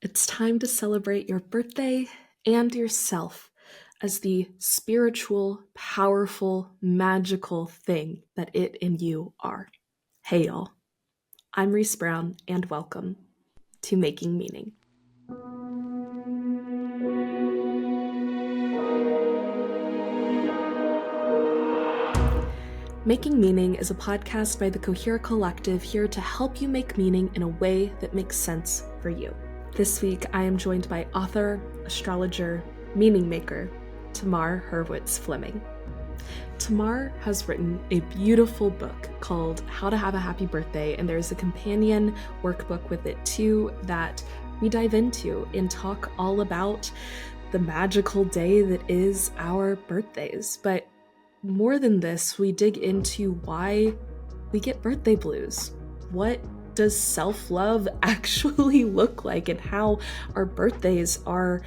It's time to celebrate your birthday and yourself as the spiritual, powerful, magical thing that it and you are. Hey, y'all. I'm Reese Brown, and welcome to Making Meaning. Making Meaning is a podcast by the Cohere Collective here to help you make meaning in a way that makes sense for you. This week, I am joined by author, astrologer, meaning maker, Tamar Hurwitz-Fleming. Tamar has written a beautiful book called How to Have a Happy Birthday, and there's a companion workbook with it too that we dive into and talk all about the magical day that is our birthdays. But more than this, we dig into why we get birthday blues. What does self-love actually look like, and how our birthdays are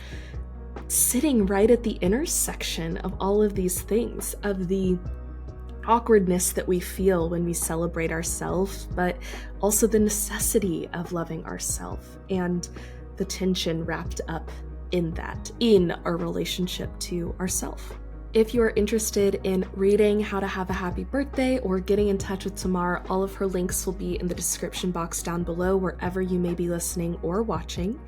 sitting right at the intersection of all of these things, of the awkwardness that we feel when we celebrate ourselves, but also the necessity of loving ourselves and the tension wrapped up in that, in our relationship to ourselves. If you are interested in reading How to Have a Happy Birthday or getting in touch with Tamar, all of her links will be in the description box down below wherever you may be listening or watching.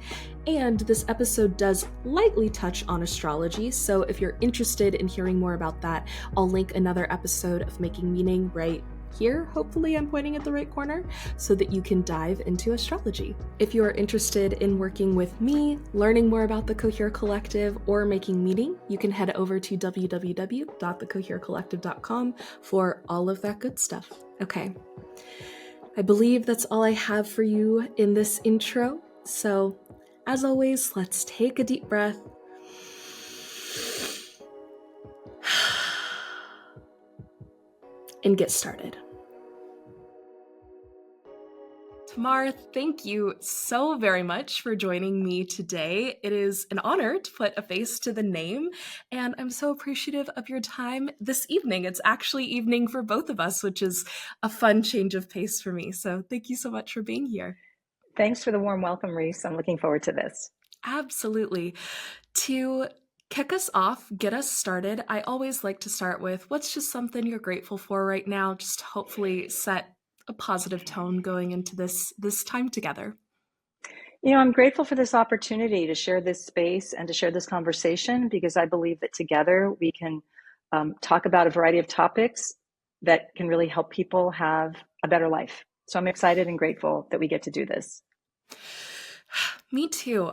And this episode does lightly touch on astrology, so if you're interested in hearing more about that, I'll link another episode of Making Meaning right here. Hopefully I'm pointing at the right corner so that you can dive into astrology. If you are interested in working with me, learning more about the Cohere Collective, or Making Meaning, you can head over to www.thecoherecollective.com for all of that good stuff. Okay, I believe that's all I have for you in this intro. So as always, let's take a deep breath. And get started. Tamar, thank you so very much for joining me today. It is an honor to put a face to the name, and I'm so appreciative of your time this evening. It's actually evening for both of us, which is a fun change of pace for me. So thank you so much for being here. Thanks for the warm welcome, Reese. I'm looking forward to this. Absolutely. To kick us off, get us started, I always like to start with what's just something you're grateful for right now, just to hopefully set a positive tone going into this time together. You know, I'm grateful for this opportunity to share this space and to share this conversation, because I believe that together we can talk about a variety of topics that can really help people have a better life. So I'm excited and grateful that we get to do this. Me too.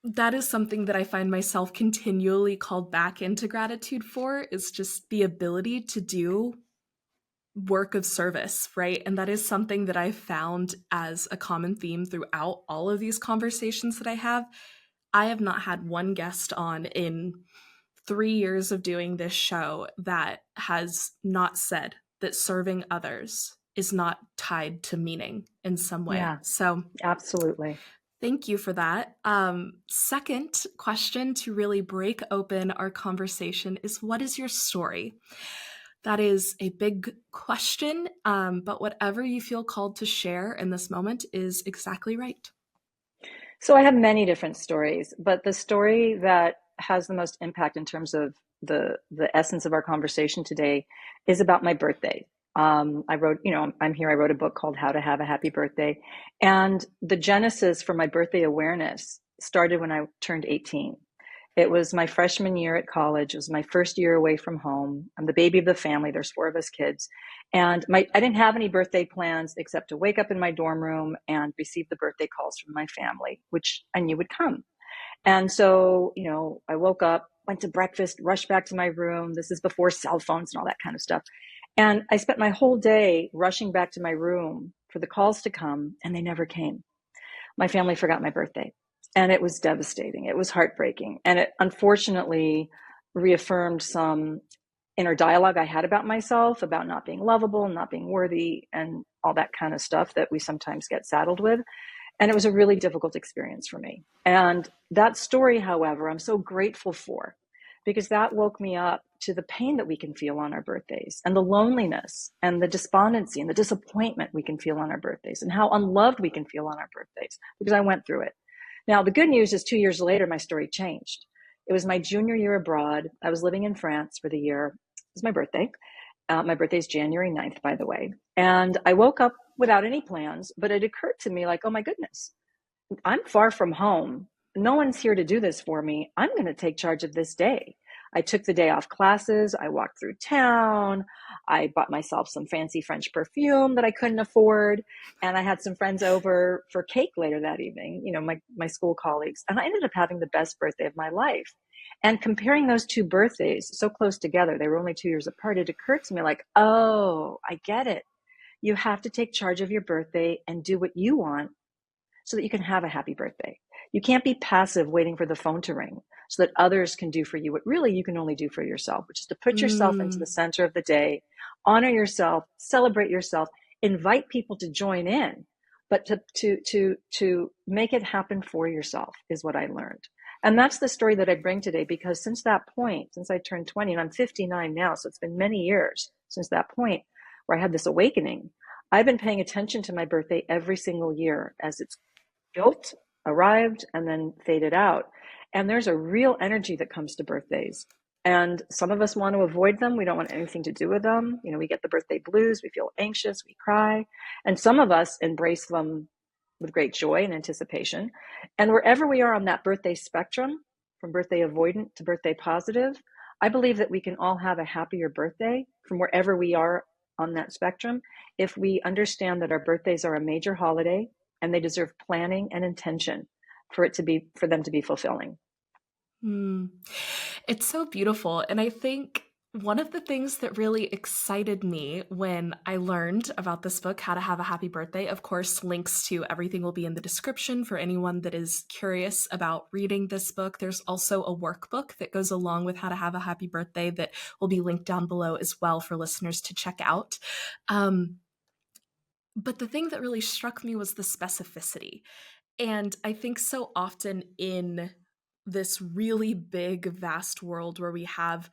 That is something that I find myself continually called back into gratitude for, is just the ability to do work of service, right? And that is something that I've found as a common theme throughout all of these conversations that I have. I have not had one guest on in 3 years of doing this show that has not said that serving others is not tied to meaning in some way. Yeah, So absolutely. thank you for that. Second question to really break open our conversation is, what is your story? That is a big question, but whatever you feel called to share in this moment is exactly right. So I have many different stories, but the story that has the most impact in terms of the essence of our conversation today is about my birthday. I wrote, I'm here. I wrote a book called How to Have a Happy Birthday. And the genesis for my birthday awareness started when I turned 18. It was my freshman year at college. It was my first year away from home. I'm the baby of the family. There's 4 of us kids. And I didn't have any birthday plans except to wake up in my dorm room and receive the birthday calls from my family, which I knew would come. And so, I woke up, went to breakfast, rushed back to my room. This is before cell phones and all that kind of stuff. And I spent my whole day rushing back to my room for the calls to come, and they never came. My family forgot my birthday, and it was devastating. It was heartbreaking. And it unfortunately reaffirmed some inner dialogue I had about myself, about not being lovable, not being worthy, and all that kind of stuff that we sometimes get saddled with. And it was a really difficult experience for me. And that story, however, I'm so grateful for, because that woke me up to the pain that we can feel on our birthdays, and the loneliness and the despondency and the disappointment we can feel on our birthdays, and how unloved we can feel on our birthdays, because I went through it. Now, the good news is 2 years later, my story changed. It was my junior year abroad. I was living in France for the year. It was my birthday. My birthday is January 9th, by the way. And I woke up without any plans, but it occurred to me like, oh my goodness, I'm far from home. No one's here to do this for me. I'm going to take charge of this day. I took the day off classes. I walked through town. I bought myself some fancy French perfume that I couldn't afford. And I had some friends over for cake later that evening, my school colleagues. And I ended up having the best birthday of my life. And comparing those two birthdays so close together, they were only 2 years apart, it occurred to me like, oh, I get it. You have to take charge of your birthday and do what you want so that you can have a happy birthday. You can't be passive waiting for the phone to ring so that others can do for you what really you can only do for yourself, which is to put yourself into the center of the day, honor yourself, celebrate yourself, invite people to join in, but to make it happen for yourself is what I learned. And that's the story that I bring today, because since that point, since I turned 20, and I'm 59 now, so it's been many years since that point where I had this awakening, I've been paying attention to my birthday every single year as it's built, arrived, and then faded out. And there's a real energy that comes to birthdays. And some of us want to avoid them. We don't want anything to do with them. We get the birthday blues. We feel anxious. We cry. And some of us embrace them with great joy and anticipation. And wherever we are on that birthday spectrum, from birthday avoidant to birthday positive, I believe that we can all have a happier birthday from wherever we are on that spectrum if we understand that our birthdays are a major holiday and they deserve planning and intention for them to be fulfilling. It's so beautiful. And I think one of the things that really excited me when I learned about this book, How to Have a Happy Birthday, of course, links to everything will be in the description for anyone that is curious about reading this book. There's also a workbook that goes along with How to Have a Happy Birthday that will be linked down below as well for listeners to check out. But the thing that really struck me was the specificity. And I think so often in this really big, vast world where we have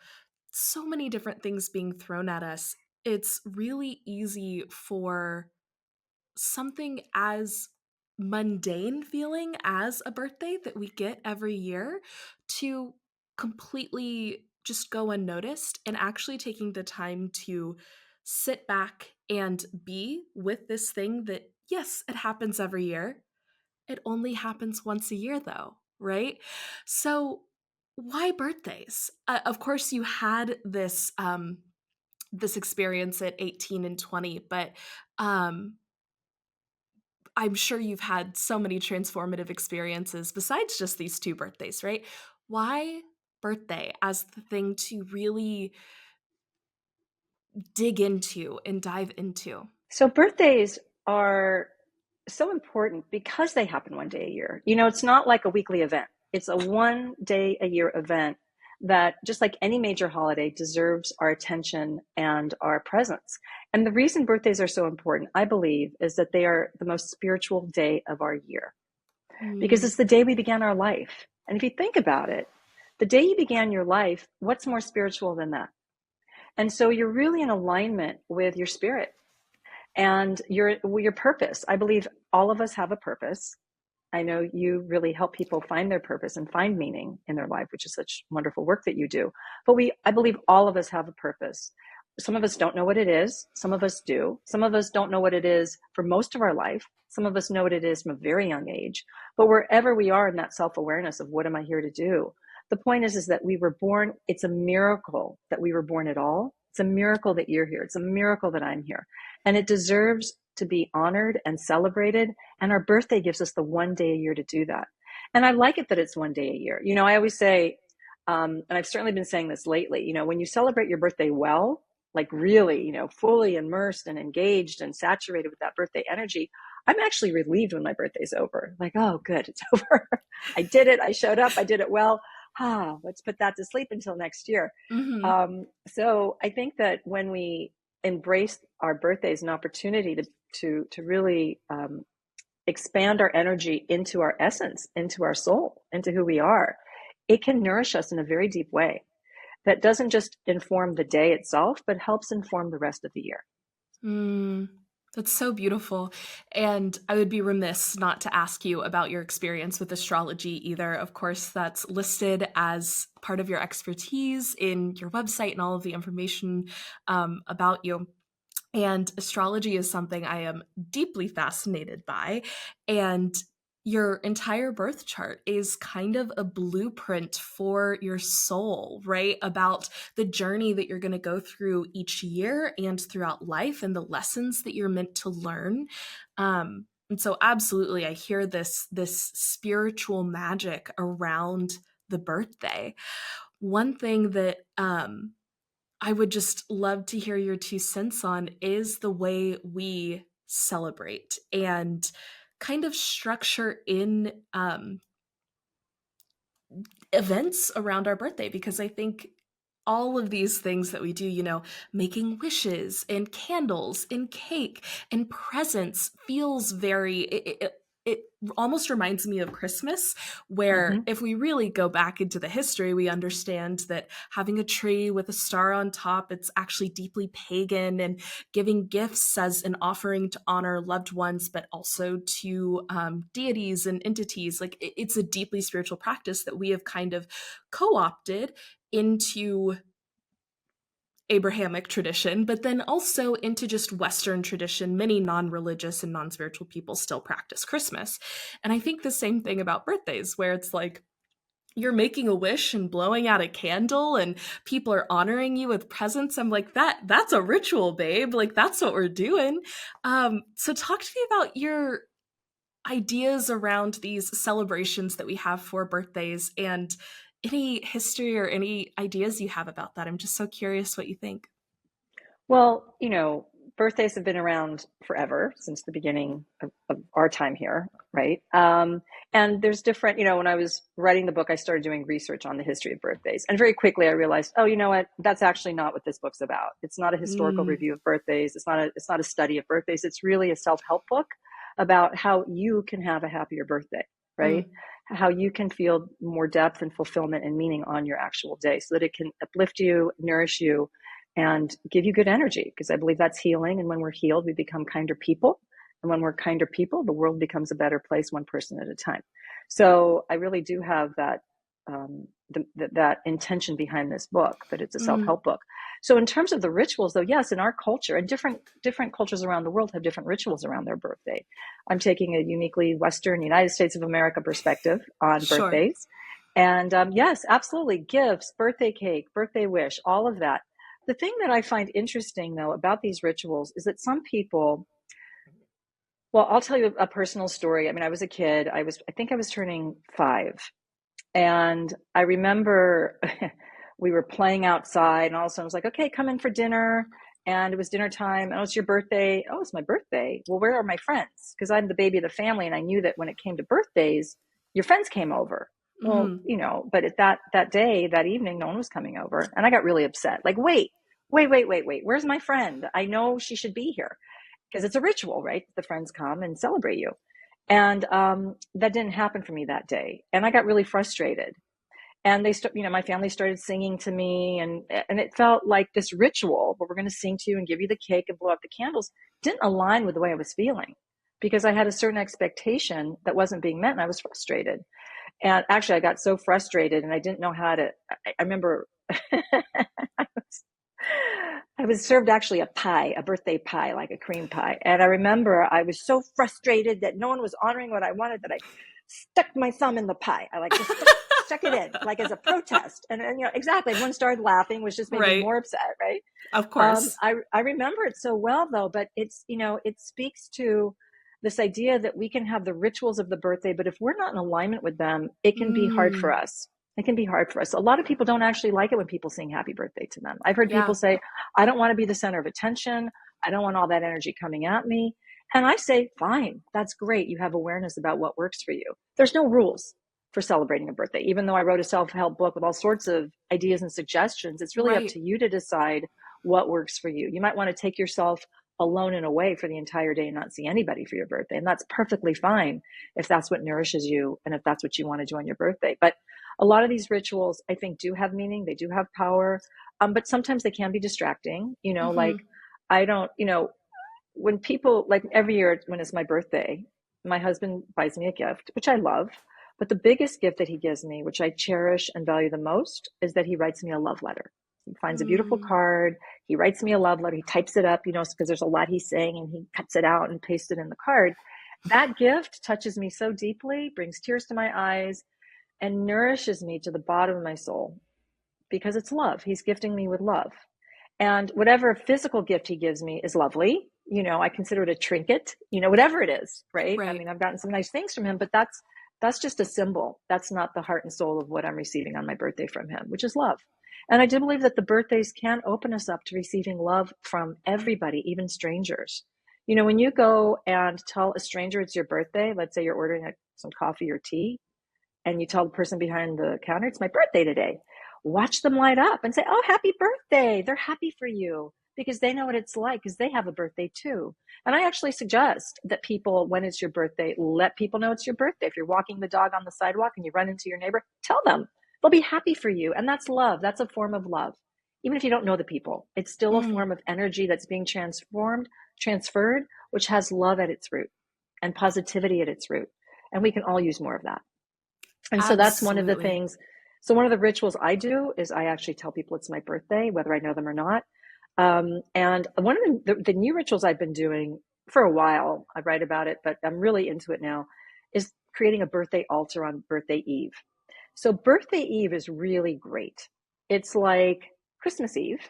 so many different things being thrown at us, it's really easy for something as mundane feeling as a birthday that we get every year to completely just go unnoticed, and actually taking the time to sit back and be with this thing that, yes, it happens every year. It only happens once a year though, right? So why birthdays? Of course, you had this this experience at 18 and 20, but I'm sure you've had so many transformative experiences besides just these two birthdays, right? Why birthday as the thing to really dig into and dive into? So birthdays are so important because they happen one day a year. It's not like a weekly event. It's a 1 day a year event that, just like any major holiday, deserves our attention and our presence. And the reason birthdays are so important, I believe, is that they are the most spiritual day of our year, because it's the day we began our life. And if you think about it, the day you began your life, what's more spiritual than that? And so you're really in alignment with your spirit and your purpose. I believe all of us have a purpose. I know you really help people find their purpose and find meaning in their life, which is such wonderful work that you do. But I believe all of us have a purpose. Some of us don't know what it is. Some of us do. Some of us don't know what it is for most of our life. Some of us know what it is from a very young age. But wherever we are in that self-awareness of what am I here to do, the point is that we were born. It's a miracle that we were born at all. It's a miracle that you're here. It's a miracle that I'm here. And it deserves to be honored and celebrated. And our birthday gives us the 1 day a year to do that. And I like it that it's 1 day a year. I always say, and I've certainly been saying this lately, when you celebrate your birthday well, like really, fully immersed and engaged and saturated with that birthday energy, I'm actually relieved when my birthday's over. Like, oh, good, it's over. I did it. I showed up. I did it well. Let's put that to sleep until next year. So I think that when we embrace our birthday as an opportunity to really expand our energy into our essence, into our soul, into who we are, it can nourish us in a very deep way. that doesn't just inform the day itself, but helps inform the rest of the year. That's so beautiful. And I would be remiss not to ask you about your experience with astrology either. Of course, that's listed as part of your expertise in your website and all of the information about you. And astrology is something I am deeply fascinated by. And your entire birth chart is kind of a blueprint for your soul, right? About the journey that you're going to go through each year and throughout life and the lessons that you're meant to learn. And so absolutely, I hear this spiritual magic around the birthday. One thing that I would just love to hear your 2 cents on is the way we celebrate and kind of structure in events around our birthday, because I think all of these things that we do, making wishes and candles and cake and presents feels very, it almost reminds me of Christmas, where if we really go back into the history, we understand that having a tree with a star on top, it's actually deeply pagan, and giving gifts as an offering to honor loved ones, but also to deities and entities. Like it's a deeply spiritual practice that we have kind of co-opted into Abrahamic tradition, but then also into just Western tradition. Many non-religious and non-spiritual people still practice Christmas. And I think the same thing about birthdays, where it's like you're making a wish and blowing out a candle and people are honoring you with presents. I'm like, that's a ritual, babe. Like that's what we're doing. So talk to me about your ideas around these celebrations that we have for birthdays, and any history or any ideas you have about that. I'm just so curious what you think. Well, birthdays have been around forever, since the beginning of our time here, right? And there's different, when I was writing the book, I started doing research on the history of birthdays. And very quickly I realized, oh, you know what? That's actually not what this book's about. It's not a historical review of birthdays. It's not a study of birthdays. It's really a self-help book about how you can have a happier birthday, right? How you can feel more depth and fulfillment and meaning on your actual day, so that it can uplift you, nourish you, and give you good energy, because I believe that's healing. And when we're healed, we become kinder people. And when we're kinder people, the world becomes a better place, one person at a time. So I really do have that that intention behind this book, that it's a self-help book. So in terms of the rituals, though, yes, in our culture, and different cultures around the world have different rituals around their birthday. I'm taking a uniquely Western, United States of America perspective on birthdays. And yes, absolutely. Gifts, birthday cake, birthday wish, all of that. The thing that I find interesting, though, about these rituals is that some people, well, I'll tell you a personal story. I mean, I was a kid. I think I was turning 5. And I remember we were playing outside, and all of a sudden I was like, okay, come in for dinner. And it was dinner time. Oh, it's your birthday. Oh, it's my birthday. Well, where are my friends? Because I'm the baby of the family. And I knew that when it came to birthdays, your friends came over. Well, but at that day, that evening, no one was coming over. And I got really upset. Like, wait. Where's my friend? I know she should be here, because it's a ritual, right? The friends come and celebrate you. And that didn't happen for me that day. And I got really frustrated. And my family started singing to me, and it felt like this ritual where we're going to sing to you and give you the cake and blow out the candles didn't align with the way I was feeling, because I had a certain expectation that wasn't being met, and I was frustrated. And actually, I got so frustrated, and I didn't know how to. I remember I was served actually a birthday pie, like a cream pie. And I remember I was so frustrated that no one was honoring what I wanted, that I stuck my thumb in the pie. I just stuck it in, like as a protest. And exactly. Everyone started laughing, which just made me more upset, right? Of course. I remember it so well, though, but it's, it speaks to this idea that we can have the rituals of the birthday, but if we're not in alignment with them, it can be hard for us. It can be hard for us. A lot of people don't actually like it when people sing happy birthday to them. I've heard people say, I don't want to be the center of attention. I don't want all that energy coming at me. And I say, fine, that's great. You have awareness about what works for you. There's no rules for celebrating a birthday. Even though I wrote a self-help book with all sorts of ideas and suggestions, it's really up to you to decide what works for you. You might want to take yourself alone and away for the entire day and not see anybody for your birthday. And that's perfectly fine if that's what nourishes you and if that's what you want to do on your birthday. But A lot of these rituals, I think, do have meaning. They do have power, but sometimes they can be distracting. Like I don't, when people, like every year when it's my birthday, my husband buys me a gift, which I love. But the biggest gift that he gives me, which I cherish and value the most, is that he writes me a love letter. He finds a beautiful card. He writes me a love letter. He types it up, because there's a lot he's saying, and he cuts it out and pastes it in the card. That gift touches me so deeply, brings tears to my eyes, and nourishes me to the bottom of my soul, because it's love. He's gifting me with love. And whatever physical gift he gives me is lovely. I consider it a trinket, whatever it is, right? I mean, I've gotten some nice things from him, but that's just a symbol. That's not the heart and soul of what I'm receiving on my birthday from him, which is love. And I do believe that the birthdays can open us up to receiving love from everybody, even strangers. When you go and tell a stranger it's your birthday, let's say you're ordering some coffee or tea, and you tell the person behind the counter, it's my birthday today. Watch them light up and say, oh, happy birthday. They're happy for you because they know what it's like, because they have a birthday too. And I actually suggest that people, when it's your birthday, let people know it's your birthday. If you're walking the dog on the sidewalk and you run into your neighbor, tell them. They'll be happy for you. And that's love. That's a form of love. Even if you don't know the people, it's still a form of energy that's being transferred, which has love at its root and positivity at its root. And we can all use more of that. And so that's one of the things. So one of the rituals I do is I actually tell people it's my birthday, whether I know them or not. And one of the new rituals I've been doing for a while, I write about it, but I'm really into it now, is creating a birthday altar on birthday Eve. So birthday Eve is really great. It's like Christmas Eve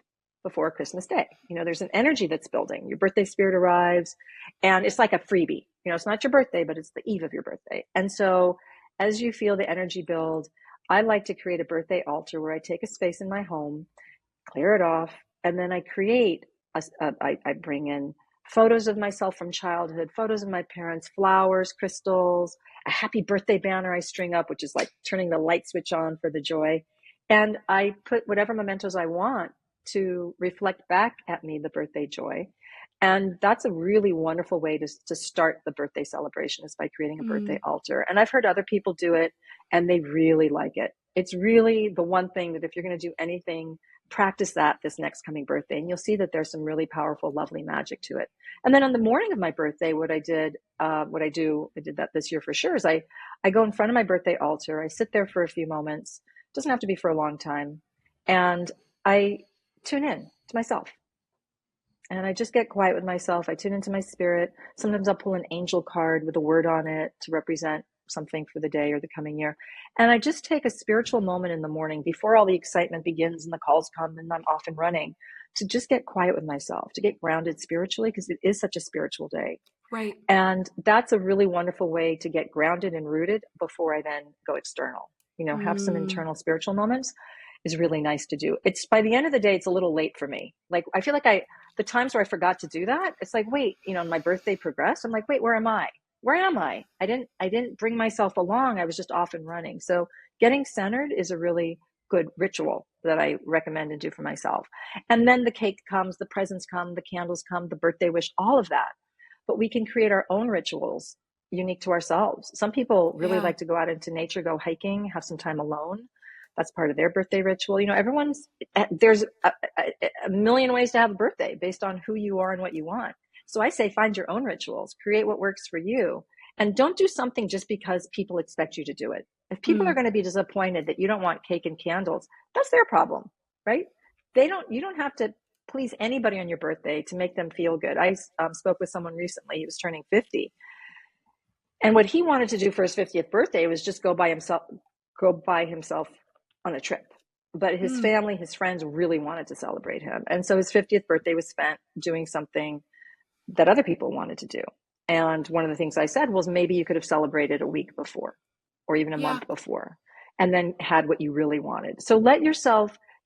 before Christmas Day. There's an energy that's building. Your birthday spirit arrives, and it's like a freebie. It's not your birthday, but it's the eve of your birthday. And so as you feel the energy build, I like to create a birthday altar where I take a space in my home, clear it off, and then I create, I bring in photos of myself from childhood, photos of my parents, flowers, crystals, a happy birthday banner I string up, which is like turning the light switch on for the joy. And I put whatever mementos I want to reflect back at me the birthday joy. And that's a really wonderful way to start the birthday celebration, is by creating a birthday altar. And I've heard other people do it, and they really like it. It's really the one thing that if you're going to do anything, practice that this next coming birthday, and you'll see that there's some really powerful, lovely magic to it. And then on the morning of my birthday, I did that this year for sure, is I go in front of my birthday altar. I sit there for a few moments. It doesn't have to be for a long time. And I tune in to myself. And I just get quiet with myself. I tune into my spirit. Sometimes I'll pull an angel card with a word on it to represent something for the day or the coming year. And I just take a spiritual moment in the morning before all the excitement begins and the calls come and I'm off and running, to just get quiet with myself, to get grounded spiritually, because it is such a spiritual day. Right. And that's a really wonderful way to get grounded and rooted before I then go external. Have some internal spiritual moments is really nice to do. It's, by the end of the day, it's a little late for me. Like, I feel like the times where I forgot to do that, it's like, wait, my birthday progressed. I'm like, wait, where am I? Where am I? I didn't bring myself along. I was just off and running. So getting centered is a really good ritual that I recommend and do for myself. And then the cake comes, the presents come, the candles come, the birthday wish, all of that. But we can create our own rituals unique to ourselves. Some people really like to go out into nature, go hiking, have some time alone. That's part of their birthday ritual. There's a million ways to have a birthday based on who you are and what you want. So I say, find your own rituals, create what works for you, and don't do something just because people expect you to do it. If people are going to be disappointed that you don't want cake and candles, that's their problem, right? You don't have to please anybody on your birthday to make them feel good. I spoke with someone recently. He was turning 50. And what he wanted to do for his 50th birthday was just go by himself on a trip. But his family, his friends really wanted to celebrate him. And so his 50th birthday was spent doing something that other people wanted to do. And one of the things I said was, maybe you could have celebrated a week before or even a month before, and then had what you really wanted. So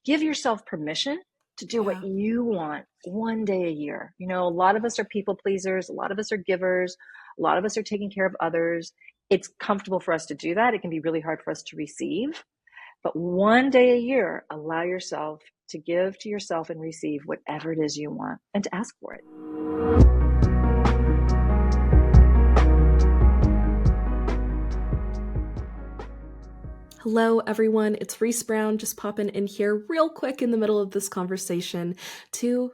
give yourself permission to do what you want one day a year. A lot of us are people pleasers. A lot of us are givers. A lot of us are taking care of others. It's comfortable for us to do that. It can be really hard for us to receive. But one day a year, allow yourself to give to yourself and receive whatever it is you want, and to ask for it. Hello, everyone. It's Reese Brown just popping in here real quick in the middle of this conversation to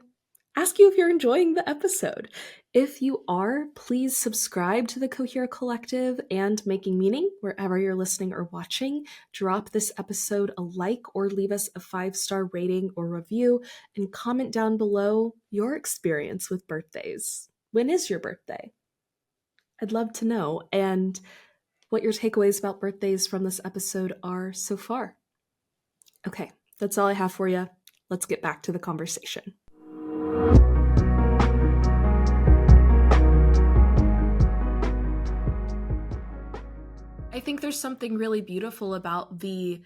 ask you if you're enjoying the episode. If you are, please subscribe to the Cohere Collective and Making Meaning wherever you're listening or watching. Drop this episode a like or leave us a 5-star rating or review and comment down below your experience with birthdays. When is your birthday? I'd love to know. And what your takeaways about birthdays from this episode are so far. Okay, that's all I have for you. Let's get back to the conversation. I think there's something really beautiful about the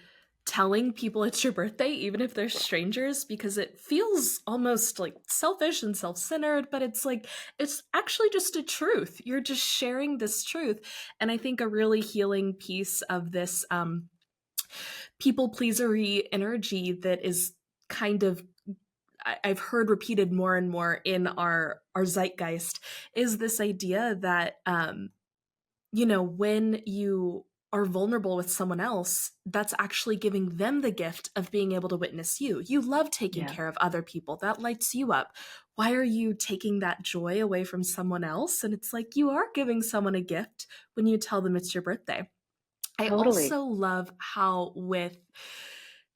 telling people it's your birthday, even if they're strangers, because it feels almost like selfish and self-centered, but it's actually just a truth. You're just sharing this truth. And I think a really healing piece of this people pleasery energy that is kind of I've heard repeated more and more in our zeitgeist is this idea that when you are vulnerable with someone else, that's actually giving them the gift of being able to witness you. You love taking care of other people. That lights you up. Why are you taking that joy away from someone else? And it's like you are giving someone a gift when you tell them it's your birthday. I also love how with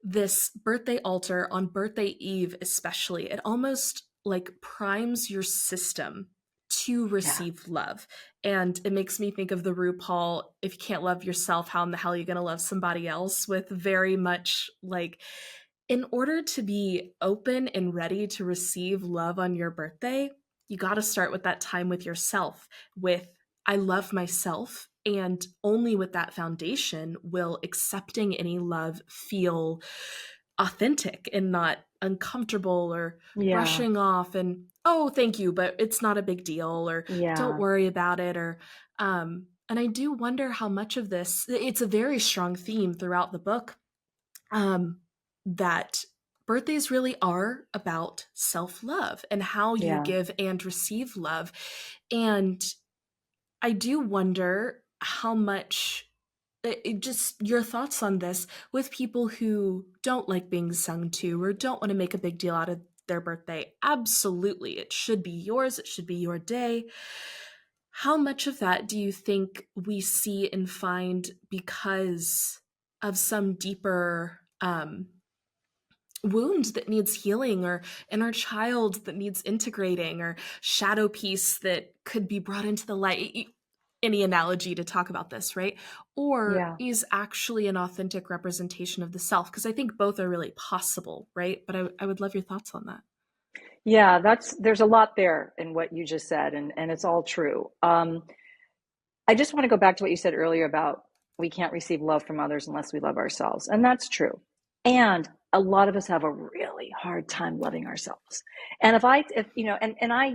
this birthday altar on birthday eve especially, it almost like primes your system to receive love. And it makes me think of the RuPaul, if you can't love yourself, how in the hell are you going to love somebody else? With very much like, in order to be open and ready to receive love on your birthday, you got to start with that time with yourself, with I love myself. And only with that foundation will accepting any love feel authentic and not uncomfortable or brushing off and, oh, thank you, but it's not a big deal, or don't worry about it. Or, and I do wonder how much of this, it's a very strong theme throughout the book, that birthdays really are about self-love and how you give and receive love. And I do wonder how much just your thoughts on this with people who don't like being sung to or don't want to make a big deal out of their birthday. Absolutely. It should be yours. It should be your day. How much of that do you think we see and find because of some deeper wound that needs healing, or inner child that needs integrating, or shadow piece that could be brought into the light? Any analogy to talk about this, right? Or is actually an authentic representation of the self? Because I think both are really possible, right? But I would love your thoughts on that. Yeah, there's a lot there in what you just said, and it's all true. I just want to go back to what you said earlier about we can't receive love from others unless we love ourselves. And that's true. And a lot of us have a really hard time loving ourselves. And if I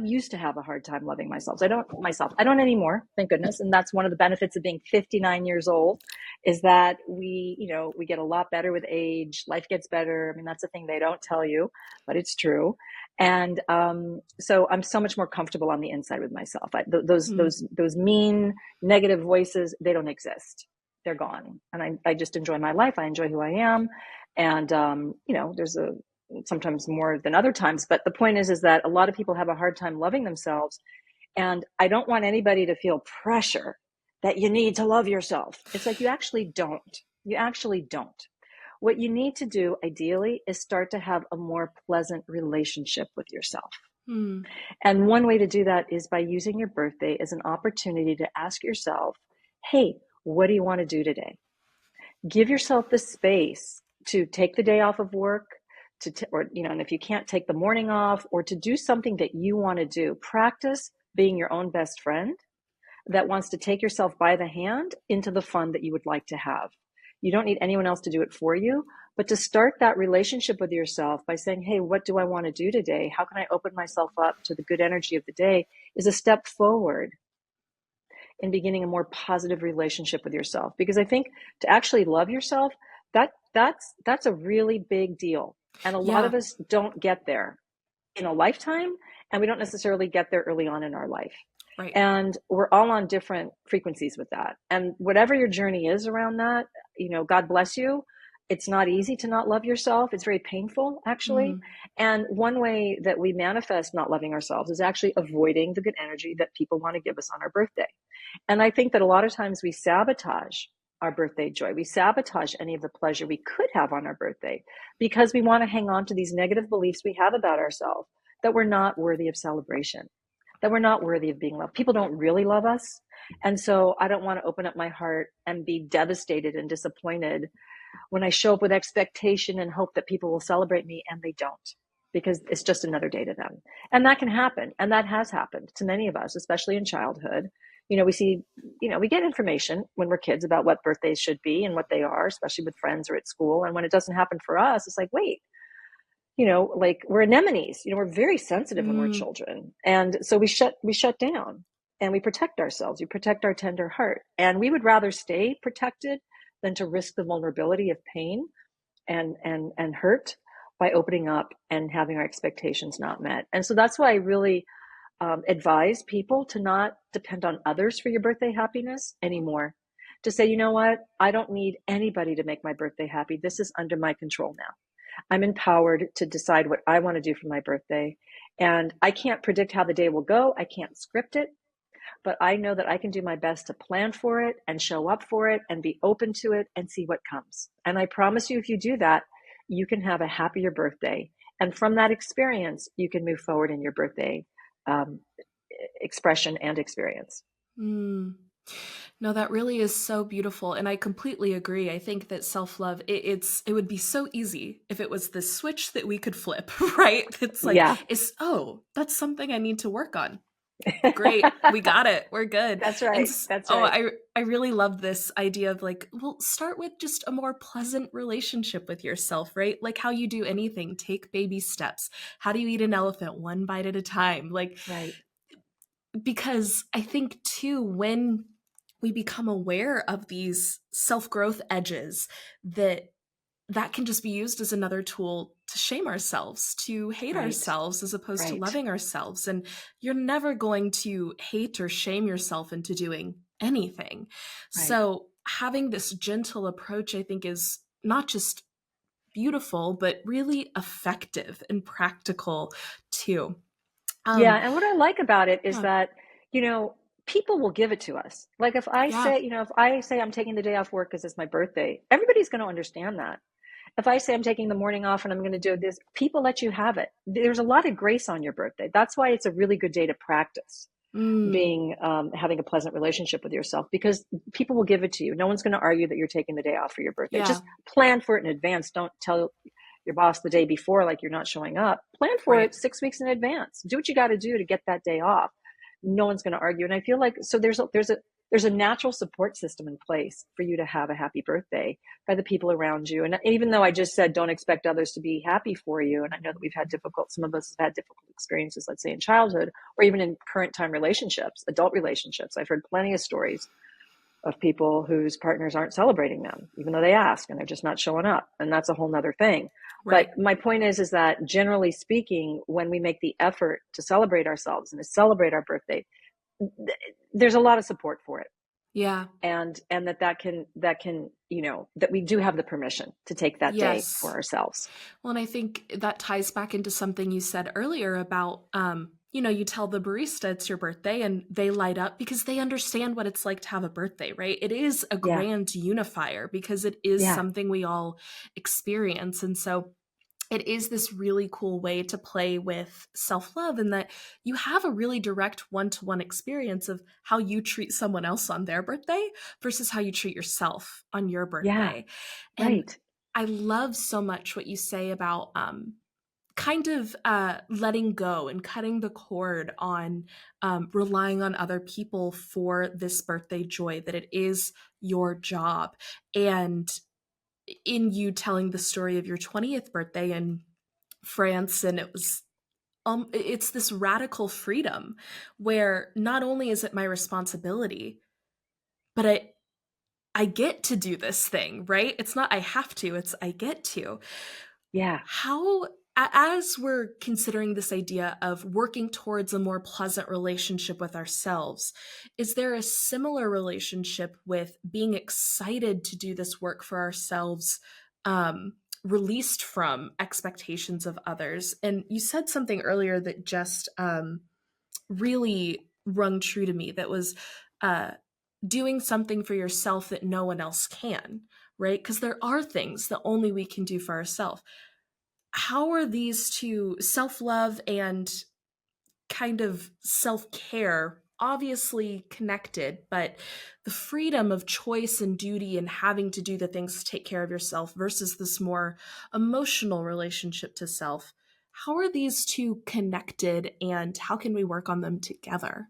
used to have a hard time loving myself. I don't anymore, thank goodness. And that's one of the benefits of being 59 years old, is that we get a lot better with age. Life gets better. I mean, that's the thing they don't tell you, but it's true. And so I'm so much more comfortable on the inside with myself. Those mean, negative voices, they don't exist. They're gone. And I just enjoy my life. I enjoy who I am. And, there's sometimes more than other times. But the point is that a lot of people have a hard time loving themselves. And I don't want anybody to feel pressure that you need to love yourself. It's like you actually don't. You actually don't. What you need to do, ideally, is start to have a more pleasant relationship with yourself. And one way to do that is by using your birthday as an opportunity to ask yourself, hey, what do you want to do today? Give yourself the space to take the day off of work, and if you can't, take the morning off, or to do something that you want to do. Practice being your own best friend that wants to take yourself by the hand into the fun that you would like to have. You don't need anyone else to do it for you, but to start that relationship with yourself by saying, hey, what do I want to do today? How can I open myself up to the good energy of the day, is a step forward in beginning a more positive relationship with yourself. Because I think to actually love yourself, that's a really big deal. And a lot of us don't get there in a lifetime, and we don't necessarily get there early on in our life. Right. And we're all on different frequencies with that. And whatever your journey is around that, God bless you. It's not easy to not love yourself. It's very painful, actually. And one way that we manifest not loving ourselves is actually avoiding the good energy that people want to give us on our birthday. And I think that a lot of times we sabotage our birthday joy. We sabotage any of the pleasure we could have on our birthday because we want to hang on to these negative beliefs we have about ourselves, that we're not worthy of celebration, that we're not worthy of being loved. People don't really love us. And so I don't want to open up my heart and be devastated and disappointed when I show up with expectation and hope that people will celebrate me, and they don't, because it's just another day to them. And that can happen. And that has happened to many of us, especially in childhood. We see, we get information when we're kids about what birthdays should be and what they are, especially with friends or at school. And when it doesn't happen for us, it's like, wait, like we're anemones, we're very sensitive when we're children. And so we shut down and we protect ourselves. We protect our tender heart. And we would rather stay protected than to risk the vulnerability of pain and hurt by opening up and having our expectations not met. And so that's why I really advise people to not depend on others for your birthday happiness anymore. To say, you know what, I don't need anybody to make my birthday happy. This is under my control now. I'm empowered to decide what I want to do for my birthday. And I can't predict how the day will go. I can't script it. But I know that I can do my best to plan for it and show up for it and be open to it and see what comes. And I promise you, if you do that, you can have a happier birthday. And from that experience, you can move forward in your birthday expression and experience. No, that really is so beautiful. And I completely agree. I think that self-love, it would be so easy if it was this switch that we could flip, right? It's like, that's something I need to work on. Great. We got it. We're good. That's right. That's right. I really love this idea of like, well, start with just a more pleasant relationship with yourself, right? Like how you do anything, take baby steps. How do you eat an elephant? One bite at a time. Like, right. Because I think too, when we become aware of these self-growth edges, that can just be used as another tool to shame ourselves, to hate ourselves as opposed to loving ourselves. And you're never going to hate or shame yourself into doing anything. So having this gentle approach, I think, is not just beautiful, but really effective and practical too. And what I like about it is that, people will give it to us. Like if I say, I'm taking the day off work because it's my birthday, everybody's going to understand that. If I say I'm taking the morning off and I'm going to do this, people let you have it. There's a lot of grace on your birthday. That's why it's a really good day to practice having a pleasant relationship with yourself, because people will give it to you. No one's going to argue that you're taking the day off for your birthday. Just plan for it in advance. Don't tell your boss the day before like you're not showing up. Plan for it 6 weeks in advance. Do what you got to do to get that day off. No one's going to argue. And I feel like, so there's a natural support system in place for you to have a happy birthday by the people around you. And even though I just said, don't expect others to be happy for you. And I know that some of us have had difficult experiences, let's say in childhood, or even in current time relationships, adult relationships. I've heard plenty of stories of people whose partners aren't celebrating them, even though they ask, and they're just not showing up. And that's a whole nother thing. Right. But my point is that generally speaking, when we make the effort to celebrate ourselves and to celebrate our birthday, there's a lot of support for it. Yeah. And that can, that we do have the permission to take that day for ourselves. Well, and I think that ties back into something you said earlier about, you tell the barista it's your birthday and they light up because they understand what it's like to have a birthday, right? It is a grand unifier because it is something we all experience. And so it is this really cool way to play with self-love, in that you have a really direct one-to-one experience of how you treat someone else on their birthday versus how you treat yourself on your birthday. Yeah, and I love so much what you say about kind of letting go and cutting the cord on relying on other people for this birthday joy, that it is your job. And in you telling the story of your 20th birthday in France, and it was it's this radical freedom where not only is it my responsibility, but I get to do this thing, right? It's not I have to, it's I get to. Yeah. How as we're considering this idea of working towards a more pleasant relationship with ourselves, is there a similar relationship with being excited to do this work for ourselves, released from expectations of others? And you said something earlier that just really rung true to me. That was uh, doing something for yourself that no one else can, right? Because there are things that only we can do for ourselves. How are these two, self-love and kind of self-care, obviously connected, but the freedom of choice and duty and having to do the things to take care of yourself versus this more emotional relationship to self, how are these two connected and how can we work on them together?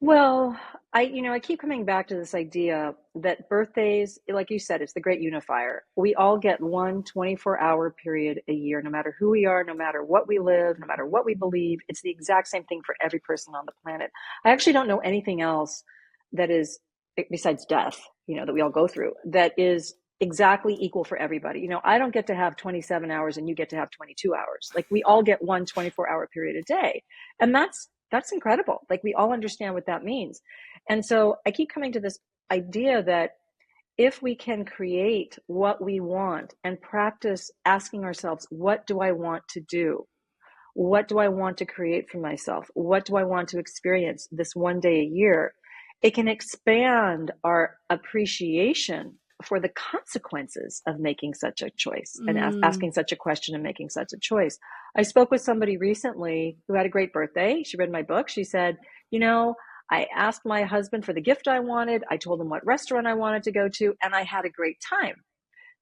Well, I keep coming back to this idea that birthdays, like you said, it's the great unifier. We all get one 24-hour period a year, no matter who we are, no matter what we live, no matter what we believe. It's the exact same thing for every person on the planet. I actually don't know anything else that is, besides death, that we all go through, that is exactly equal for everybody. I don't get to have 27 hours and you get to have 22 hours. Like we all get one 24-hour period a day. And that's incredible. Like we all understand what that means. And so I keep coming to this idea that if we can create what we want and practice asking ourselves, what do I want to do? What do I want to create for myself? What do I want to experience this one day a year? It can expand our appreciation for the consequences of making such a choice and Mm, asking such a question and making such a choice. I spoke with somebody recently who had a great birthday. She read my book. She said, I asked my husband for the gift I wanted. I told him what restaurant I wanted to go to, and I had a great time.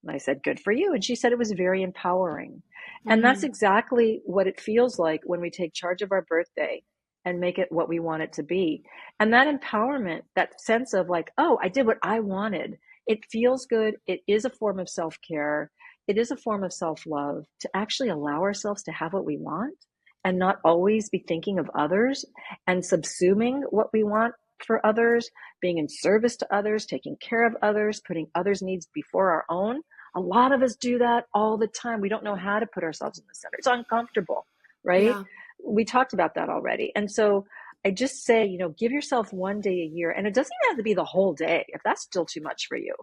And I said, good for you. And she said it was very empowering. And that's mm, exactly what it feels like when we take charge of our birthday and make it what we want it to be. And that empowerment, that sense of like, oh, I did what I wanted. It feels good. It is a form of self-care. It is a form of self-love to actually allow ourselves to have what we want and not always be thinking of others and subsuming what we want for others, being in service to others, taking care of others, putting others' needs before our own. A lot of us do that all the time. We don't know how to put ourselves in the center. It's uncomfortable, right? yeah. We talked about that already. And so I just say, give yourself one day a year. And it doesn't even have to be the whole day if that's still too much for you.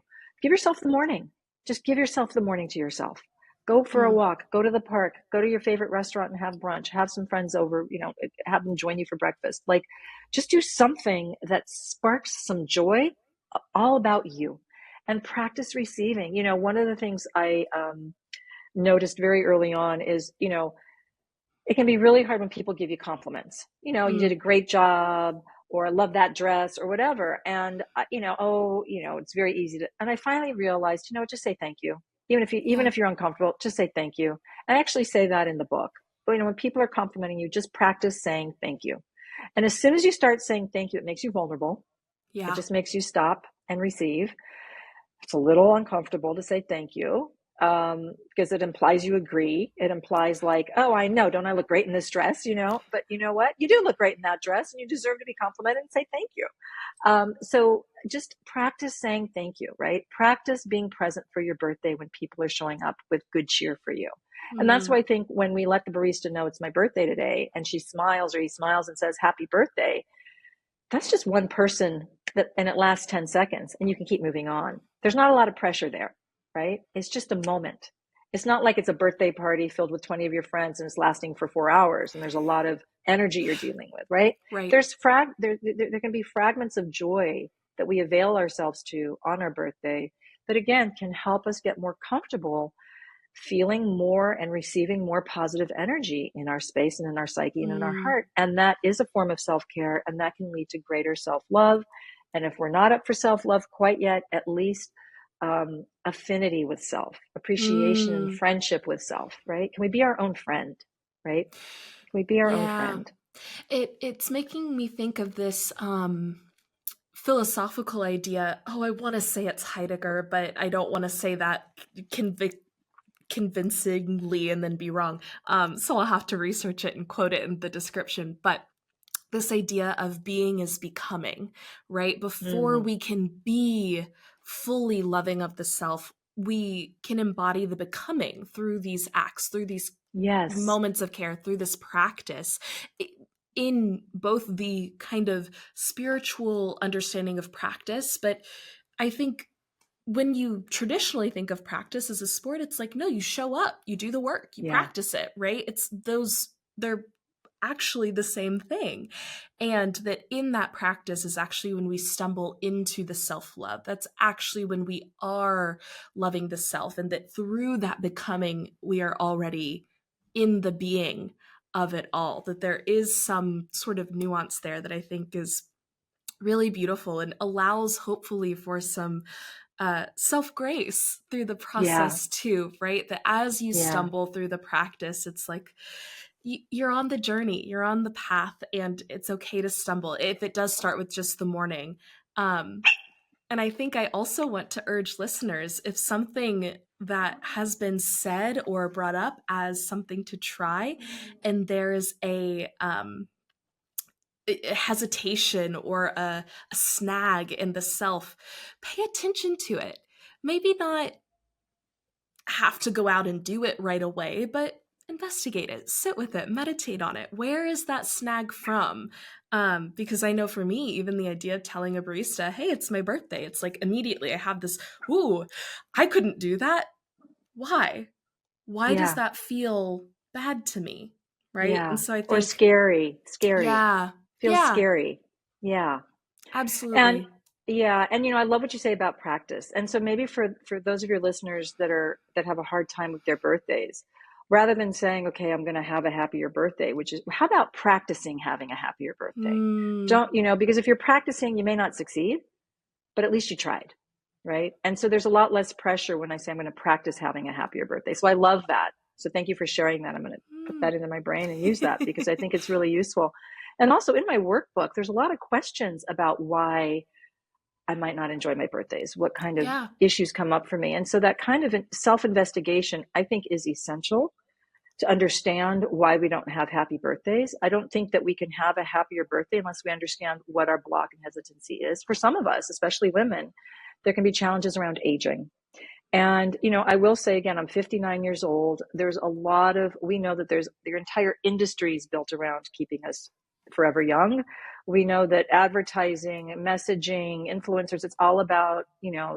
Give yourself the morning. Just give yourself the morning to yourself. Go for a Mm, walk, go to the park, go to your favorite restaurant and have brunch, have some friends over, have them join you for breakfast. Like just do something that sparks some joy all about you and practice receiving. One of the things I noticed very early on is, it can be really hard when people give you compliments. You did a mm, great job, or I love that dress, or whatever. And, it's very easy to, and I finally realized, just say thank you. Even yeah. if you're uncomfortable, just say thank you. I actually say that in the book. But, when people are complimenting you, just practice saying thank you. And as soon as you start saying thank you, it makes you vulnerable. It Yeah. just makes you stop and receive. It's a little uncomfortable to say thank you, because it implies you agree. It implies like, oh, I know, don't I look great in this dress, But you know what? You do look great in that dress and you deserve to be complimented and say thank you. So just practice saying thank you, right? Practice being present for your birthday when people are showing up with good cheer for you. And that's why Mm, I think when we let the barista know it's my birthday today and she smiles or he smiles and says happy birthday, that's just one person and it lasts 10 seconds and you can keep moving on. There's not a lot of pressure there, right? It's just a moment. It's not like it's a birthday party filled with 20 of your friends and it's lasting for 4 hours and there's a lot of energy you're dealing with, right? right. There can be fragments of joy that we avail ourselves to on our birthday that again can help us get more comfortable feeling more and receiving more positive energy in our space and in our psyche and in our Mm, heart. And that is a form of self-care, and that can lead to greater self-love. And if we're not up for self-love quite yet, at least affinity with self, appreciation and mm, friendship with self, right? Can we be our own friend, right? Can we be our own yeah. friend? It's making me think of this philosophical idea. Oh, I want to say it's Heidegger, but I don't want to say that convincingly and then be wrong. So I'll have to research it and quote it in the description. But this idea of being is becoming, right? Before Mm, we can be fully loving of the self, we can embody the becoming through these acts, through these Yes. moments of care, through this practice, in both the kind of spiritual understanding of practice. But I think when you traditionally think of practice as a sport, it's like, no, you show up, you do the work, you Yeah. practice it, right? They're actually the same thing. And that in that practice is actually when we stumble into the self-love. That's actually when we are loving the self, and that through that becoming, we are already in the being of it all. That there is some sort of nuance there that I think is really beautiful and allows hopefully for some self-grace through the Yeah. process too, right? That as you Yeah. stumble through the practice, it's like you're on the journey, you're on the path, and it's okay to stumble if it does start with just the morning. And I think I also want to urge listeners, if something that has been said or brought up as something to try, and there's a hesitation or a snag in the self, pay attention to it. Maybe not have to go out and do it right away, but investigate it, sit with it, meditate on it. Where is that snag from? Because I know for me, even the idea of telling a barista, hey, it's my birthday, it's like immediately I have this, ooh, I couldn't do that. Why? Why does Yeah. that feel bad to me? Right. And Yeah. so I Or think, scary. yeah, Feels yeah, scary. Yeah. And absolutely. yeah, and I love what you say about practice. And so maybe for those of your listeners that have a hard time with their birthdays, rather than saying, okay, I'm going to have a happier birthday, which is, how about practicing having a happier birthday? Mm, Don't, because if you're practicing, you may not succeed, but at least you tried, right? And so there's a lot less pressure when I say I'm going to practice having a happier birthday. So I love that. So thank you for sharing that. I'm going to put that into my brain and use that because I think it's really useful. And also in my workbook, there's a lot of questions about why I might not enjoy my birthdays, what kind of yeah. issues come up for me. And so that kind of self-investigation, I think, is essential to understand why we don't have happy birthdays. I don't think that we can have a happier birthday unless we understand what our block and hesitancy is. For some of us, especially women, there can be challenges around aging. And, I will say again, I'm 59 years old. We know that there's their entire industries built around keeping us forever young. We know that advertising, messaging, influencers, it's all about,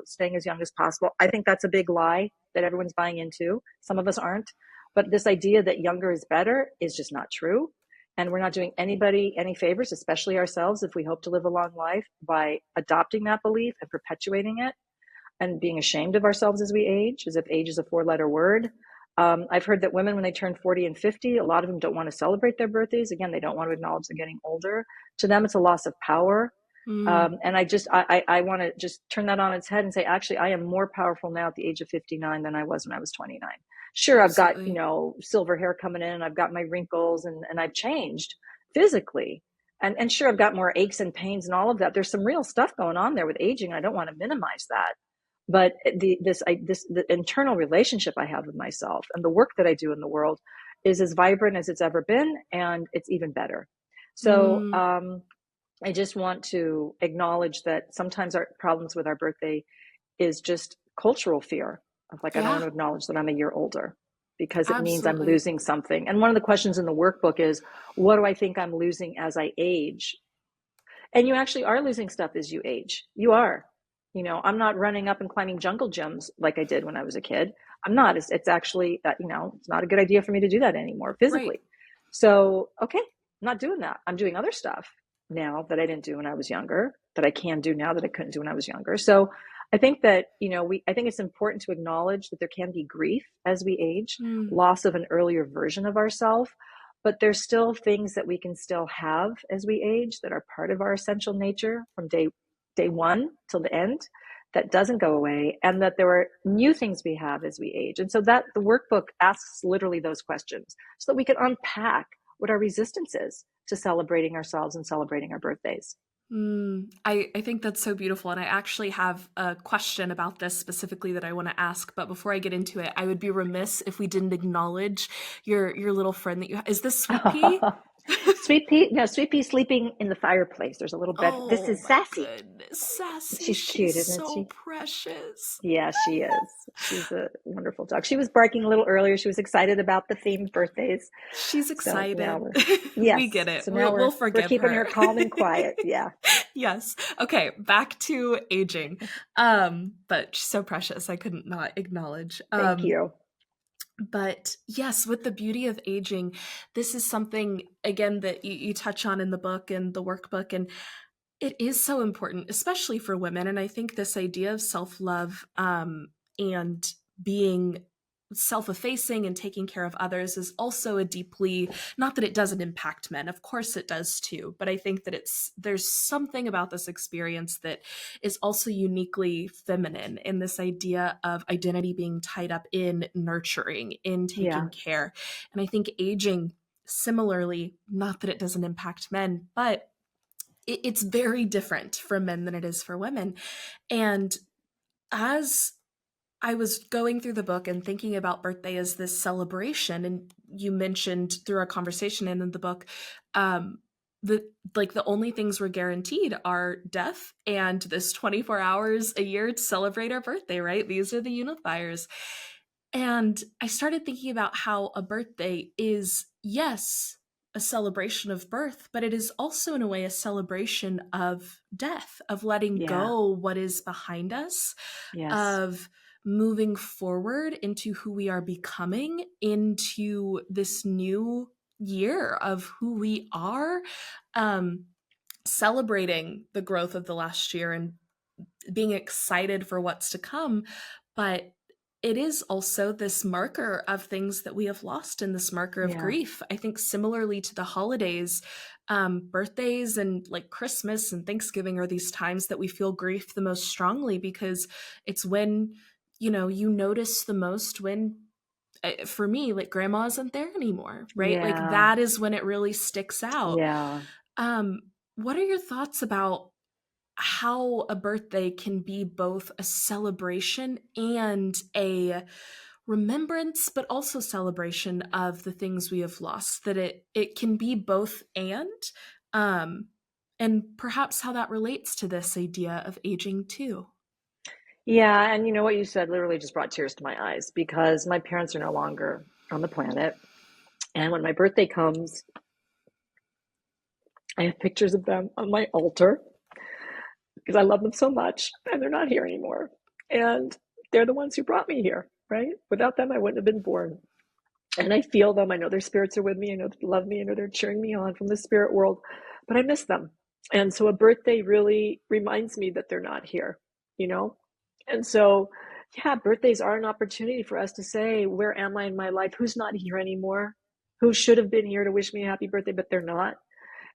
staying as young as possible. I think that's a big lie that everyone's buying into. Some of us aren't. But this idea that younger is better is just not true. And we're not doing anybody any favors, especially ourselves, if we hope to live a long life, by adopting that belief and perpetuating it and being ashamed of ourselves as we age, as if age is a 4-letter word. I've heard that women, when they turn 40 and 50, a lot of them don't want to celebrate their birthdays. Again, they don't want to acknowledge they're getting older. To them, it's a loss of power. Mm, And I want to just turn that on its head and say, actually, I am more powerful now at the age of 59 than I was when I was 29. Sure, I've got, absolutely. silver hair coming in, and I've got my wrinkles, and I've changed physically. And sure, I've got more aches and pains and all of that. There's some real stuff going on there with aging. And I don't want to minimize that. But the internal relationship I have with myself and the work that I do in the world is as vibrant as it's ever been, and it's even better. So Mm, I just want to acknowledge that sometimes our problems with our birthday is just cultural fear of, like, I don't want yeah, to acknowledge that I'm a year older because it means I'm absolutely. losing something. And one of the questions in the workbook is, what do I think I'm losing as I age? And you actually are losing stuff as you age. You are. I'm not running up and climbing jungle gyms like I did when I was a kid. I'm not. It's actually, it's not a good idea for me to do that anymore Right. physically. So, okay, I'm not doing that. I'm doing other stuff now that I didn't do when I was younger, that I can do now that I couldn't do when I was younger. So I think that, I think it's important to acknowledge that there can be grief as we age, Mm, loss of an earlier version of ourselves, but there's still things that we can still have as we age that are part of our essential nature from day one till the end, that doesn't go away, and that there are new things we have as we age. And so that the workbook asks literally those questions so that we can unpack what our resistance is to celebrating ourselves and celebrating our birthdays. I think that's so beautiful. And I actually have a question about this specifically that I want to ask. But before I get into it, I would be remiss if we didn't acknowledge your little friend that you have. Is this Sweet Pea? Sweet pea, no, Sweet pea sleeping in the fireplace. There's a little bed. This Oh is my Sassy. goodness. Sassy, She's she's cute, isn't so she? precious. Yeah, she is. She's a wonderful dog. She was barking a little earlier. She was excited about the themed birthdays. She's So now excited. we're, We yes. get it. So now We'll we're forgive keeping her her. calm and quiet. Yeah. Yes. Okay, back to aging. But she's so precious. I couldn't not acknowledge. Thank you. But yes, with the beauty of aging, this is something again that you touch on in the book and the workbook, and it is so important, especially for women. And I think this idea of self-love and being self-effacing and taking care of others is also a deeply, not that it doesn't impact men, of course it does too, but I think that there's something about this experience that is also uniquely feminine in this idea of identity being tied up in nurturing, in Yeah. taking care. And I think aging similarly, not that it doesn't impact men, but it's very different for men than it is for women. And as I was going through the book and thinking about birthday as this celebration, and you mentioned through our conversation and in the book, um, the only things we're guaranteed are death and this 24 hours a year to celebrate our birthday, right? These are the unifiers. And I started thinking about how a birthday is, yes, a celebration of birth, but it is also, in a way, a celebration of death, of letting Yeah. go what is behind us, Yes. of moving forward into who we are becoming, into this new year of who we are, um, celebrating the growth of the last year and being excited for what's to come. But it is also this marker of things that we have lost and this marker of Yeah. grief. I think similarly to the holidays, birthdays and like Christmas and Thanksgiving are these times that we feel grief the most strongly because it's when, you notice the most when, for me, like grandma isn't there anymore, right? Like Yeah. that is when it really sticks out. Yeah. Um, what are your thoughts about how a birthday can be both a celebration and a remembrance, but also celebration of the things we have lost, that it can be both um and perhaps how that relates to this idea of aging too. Yeah. And you know what you said literally just brought tears to my eyes because my parents are no longer on the planet. And when my birthday comes, I have pictures of them on my altar because I love them so much and they're not here anymore. And they're the ones who brought me here, right? Without them, I wouldn't have been born. And I feel them. I know their spirits are with me. I know they love me. I know they're cheering me on from the spirit world, but I miss them. And so a birthday really reminds me that they're not here, you know? And so, yeah, birthdays are an opportunity for us to say, where am I in my life? Who's not here anymore? Who should have been here to wish me a happy birthday, but they're not?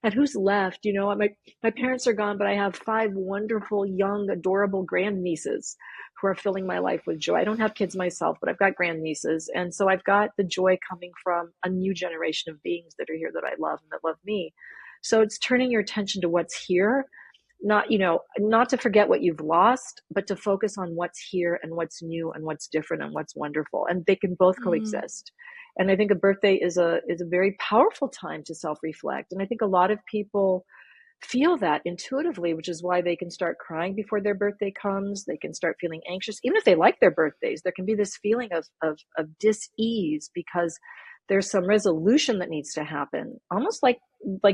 And who's left? My parents are gone, but I have 5 wonderful, young, adorable grandnieces who are filling my life with joy. I don't have kids myself, but I've got grandnieces. And so I've got the joy coming from a new generation of beings that are here that I love and that love me. So it's turning your attention to what's here, not to forget what you've lost, but to focus on what's here and what's new and what's different and what's wonderful. And they can both Mm, coexist. And I think a birthday is a very powerful time to self-reflect. And I think a lot of people feel that intuitively, which is why they can start crying before their birthday comes. They can start feeling anxious. Even if they like their birthdays, there can be this feeling of dis-ease because there's some resolution that needs to happen. Almost like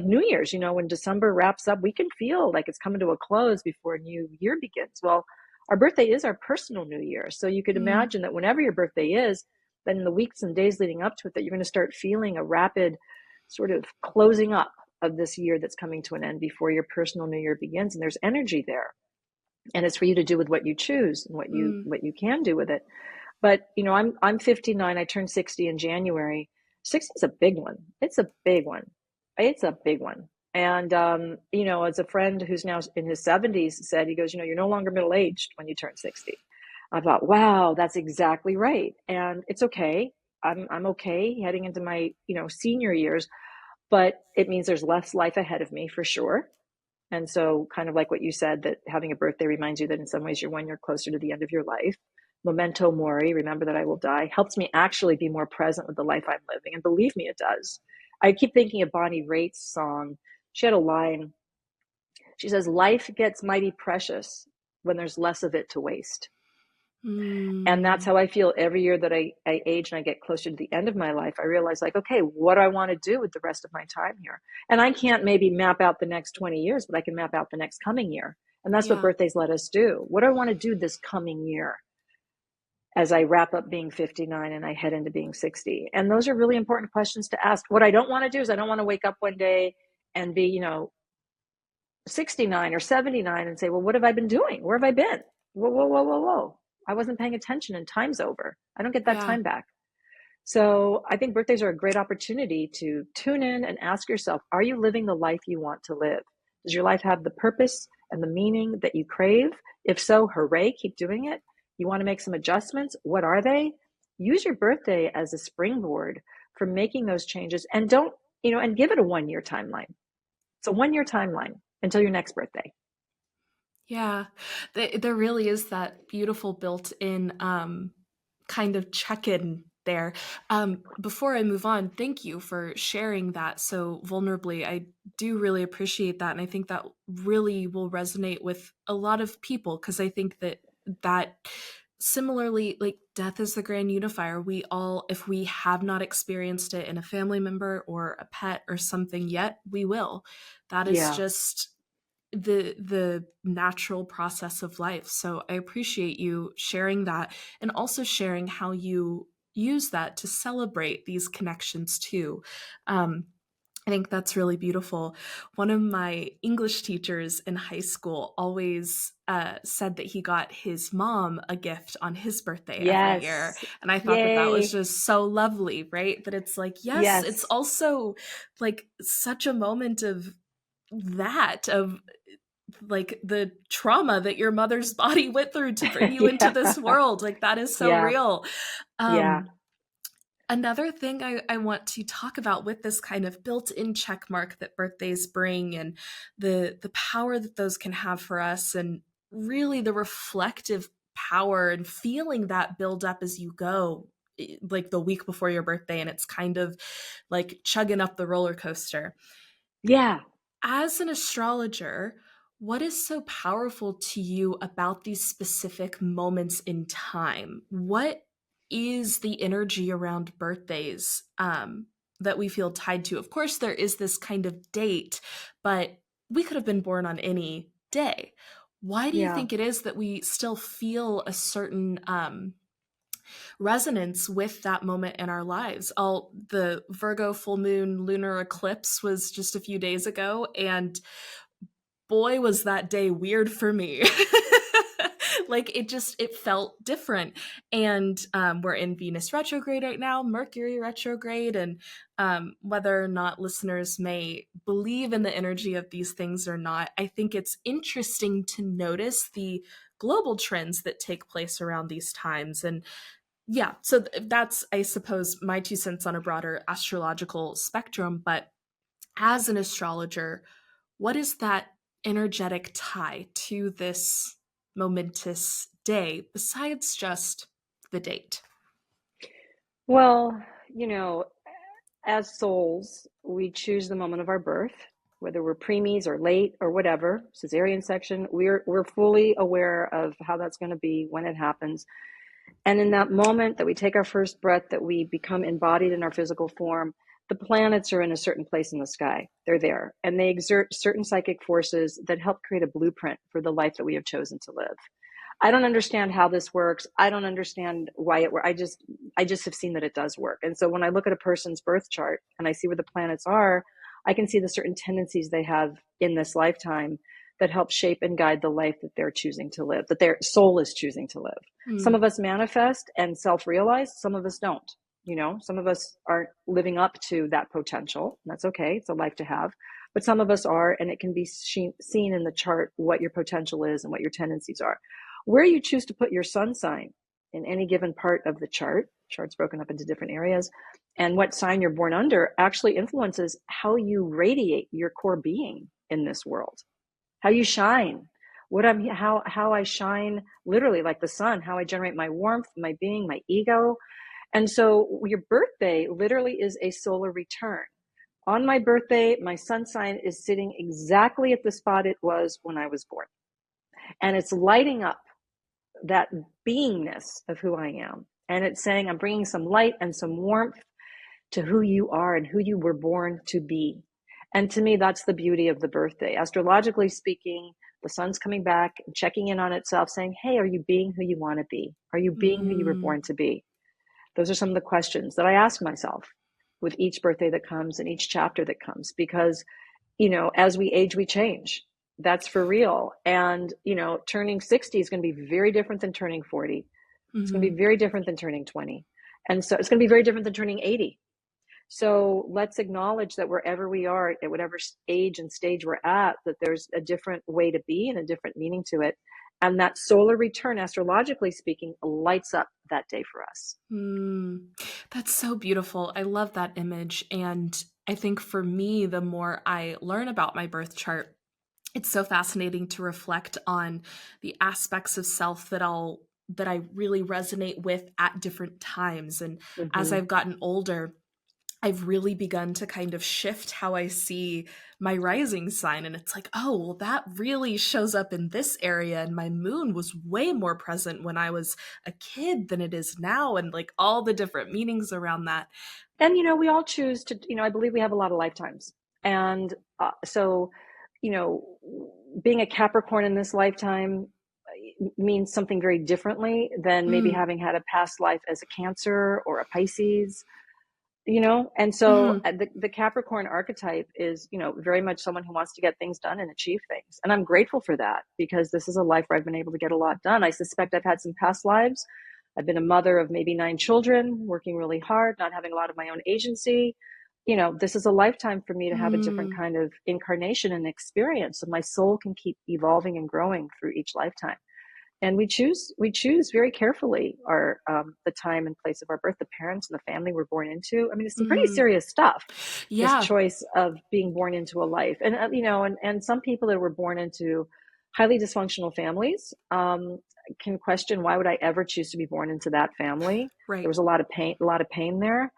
New Year's, when December wraps up, we can feel like it's coming to a close before a new year begins. Well, our birthday is our personal New Year. So you could mm, imagine that whenever your birthday is, then in the weeks and days leading up to it, that you're going to start feeling a rapid sort of closing up of this year that's coming to an end before your personal new year begins. And there's energy there. And it's for you to do with what you choose and mm. what you can do with it. But I'm 59. I turned 60 in January. 60 is a big one. It's a big one. It's a big one. And as a friend who's now in his 70s said, he goes, you're no longer middle aged when you turn 60. I thought, wow, that's exactly right. And it's okay. I'm okay heading into my senior years, but it means there's less life ahead of me for sure. And so, kind of like what you said, that having a birthday reminds you that in some ways you're 1 year closer to the end of your life. Memento mori, remember that I will die, helps me actually be more present with the life I'm living. And believe me, it does. I keep thinking of Bonnie Raitt's song. She had a line. She says, "Life gets mighty precious when there's less of it to waste." And that's Mm, how I feel every year that I age and I get closer to the end of my life. I realize, like, okay, what do I want to do with the rest of my time here? And I can't maybe map out the next 20 years, but I can map out the next coming year. And that's what yeah. birthdays let us do. What do I want to do this coming year as I wrap up being 59 and I head into being 60? And those are really important questions to ask. What I don't want to do is I don't want to wake up one day and be, 69 or 79 and say, well, what have I been doing? Where have I been? Whoa, whoa, whoa, whoa, whoa. I wasn't paying attention and time's over. I don't get that Yeah. time back. So I think birthdays are a great opportunity to tune in and ask yourself, are you living the life you want to live? Does your life have the purpose and the meaning that you crave? If so, hooray, keep doing it. You want to make some adjustments? What are they? Use your birthday as a springboard for making those changes, and and give it a 1 year timeline. It's a 1 year timeline until your next birthday. Yeah. There really is that beautiful built-in kind of check-in there. Before I move on, thank you for sharing that so vulnerably. I do really appreciate that. And I think that really will resonate with a lot of people, because I think that similarly, like, death is the grand unifier. We all, if we have not experienced it in a family member or a pet or something yet, we will. That is Yeah. just the natural process of life. So I appreciate you sharing that, and also sharing how you use that to celebrate these connections too. I think that's really beautiful. One of my English teachers in high school always said that he got his mom a gift on his birthday every year. Yes. And I thought that was Yay. just so lovely, right? That it's like, yes, it's Yes. also like such a moment of that, of like the trauma that your mother's body went through to bring you into this Yeah. world. Like, that is so Yeah. real. Yeah. Another thing I want to talk about with this kind of built-in check mark that birthdays bring, and the power that those can have for us, and really the reflective power and feeling that build up as you go, like the week before your birthday, and it's kind of like chugging up the roller coaster. Yeah. As an astrologer, what is so powerful to you about these specific moments in time? What is the energy around birthdays that we feel tied to? Of course, there is this kind of date, but we could have been born on any day. Why do you Yeah. think it is that we still feel a certain resonance with that moment in our lives? The Virgo full moon lunar eclipse was just a few days ago, and boy, was that day weird for me. Like, it felt different. And we're in Venus retrograde right now, Mercury retrograde, and whether or not listeners may believe in the energy of these things or not, I think it's interesting to notice the global trends that take place around these times. And yeah, so that's, I suppose, my 2 cents on a broader astrological spectrum. But as an astrologer, what is that energetic tie to this momentous day besides just the date? Well, you know, as souls, we choose the moment of our birth, whether we're preemies or late or whatever, cesarean section. We're fully aware of how that's going to be when it happens. And in that moment that we take our first breath, that we become embodied in our physical form, the planets are in a certain place in the sky. They're there, and they exert certain psychic forces that help create a blueprint for the life that we have chosen to live. I don't understand how this works. I don't understand why it works. I just have seen that it does work. And so when I look at a person's birth chart and I see where the planets are, I can see the certain tendencies they have in this lifetime that help shape and guide the life that they're choosing to live, that their soul is choosing to live. Some Hmm. of us manifest and self-realize, some of us don't. Some of us aren't living up to that potential. That's okay. It's a life to have. But some of us are, and it can be seen in the chart what your potential is and what your tendencies are. Where you choose to put your sun sign in any given part of the chart's broken up into different areas, and what sign you're born under actually influences how you radiate your core being in this world, how you shine, how I shine, literally like the sun, how I generate my warmth, my being, my ego. And so your birthday literally is a solar return. On my birthday, my sun sign is sitting exactly at the spot it was when I was born. And it's lighting up that beingness of who I am. And it's saying, I'm bringing some light and some warmth to who you are and who you were born to be. And to me, that's the beauty of the birthday. Astrologically speaking, the sun's coming back, checking in on itself, saying, hey, are you being who you want to be? Are you being who you were born to be? Those are some of the questions that I ask myself with each birthday that comes and each chapter that comes, because, as we age, we change. That's for real. And, turning 60 is going to be very different than turning 40. It's going to be very different than turning 20. And so it's going to be very different than turning 80. So let's acknowledge that wherever we are, at whatever age and stage we're at, that there's a different way to be and a different meaning to it. And that solar return, astrologically speaking, lights up that day for us. That's so beautiful. I love that image. And I think for me, the more I learn about my birth chart, it's so fascinating to reflect on the aspects of self that I really resonate with at different times. And as I've gotten older, I've really begun to kind of shift how I see my rising sign. And it's like, oh, well, that really shows up in this area. And my moon was way more present when I was a kid than it is now. And like all the different meanings around that. And, we all choose to, I believe we have a lot of lifetimes. And so, being a Capricorn in this lifetime means something very differently than maybe having had a past life as a Cancer or a Pisces. And so the Capricorn archetype is, very much someone who wants to get things done and achieve things. And I'm grateful for that, because this is a life where I've been able to get a lot done. I suspect I've had some past lives. I've been a mother of maybe 9 children, working really hard, not having a lot of my own agency. This is a lifetime for me to have a different kind of incarnation and experience, so my soul can keep evolving and growing through each lifetime. And we choose very carefully our the time and place of our birth, the parents and the family we're born into. I mean, it's some pretty serious stuff. Yeah. This choice of being born into a life, and and some people that were born into highly dysfunctional families can question, why would I ever choose to be born into that family? Right. There was a lot of pain there,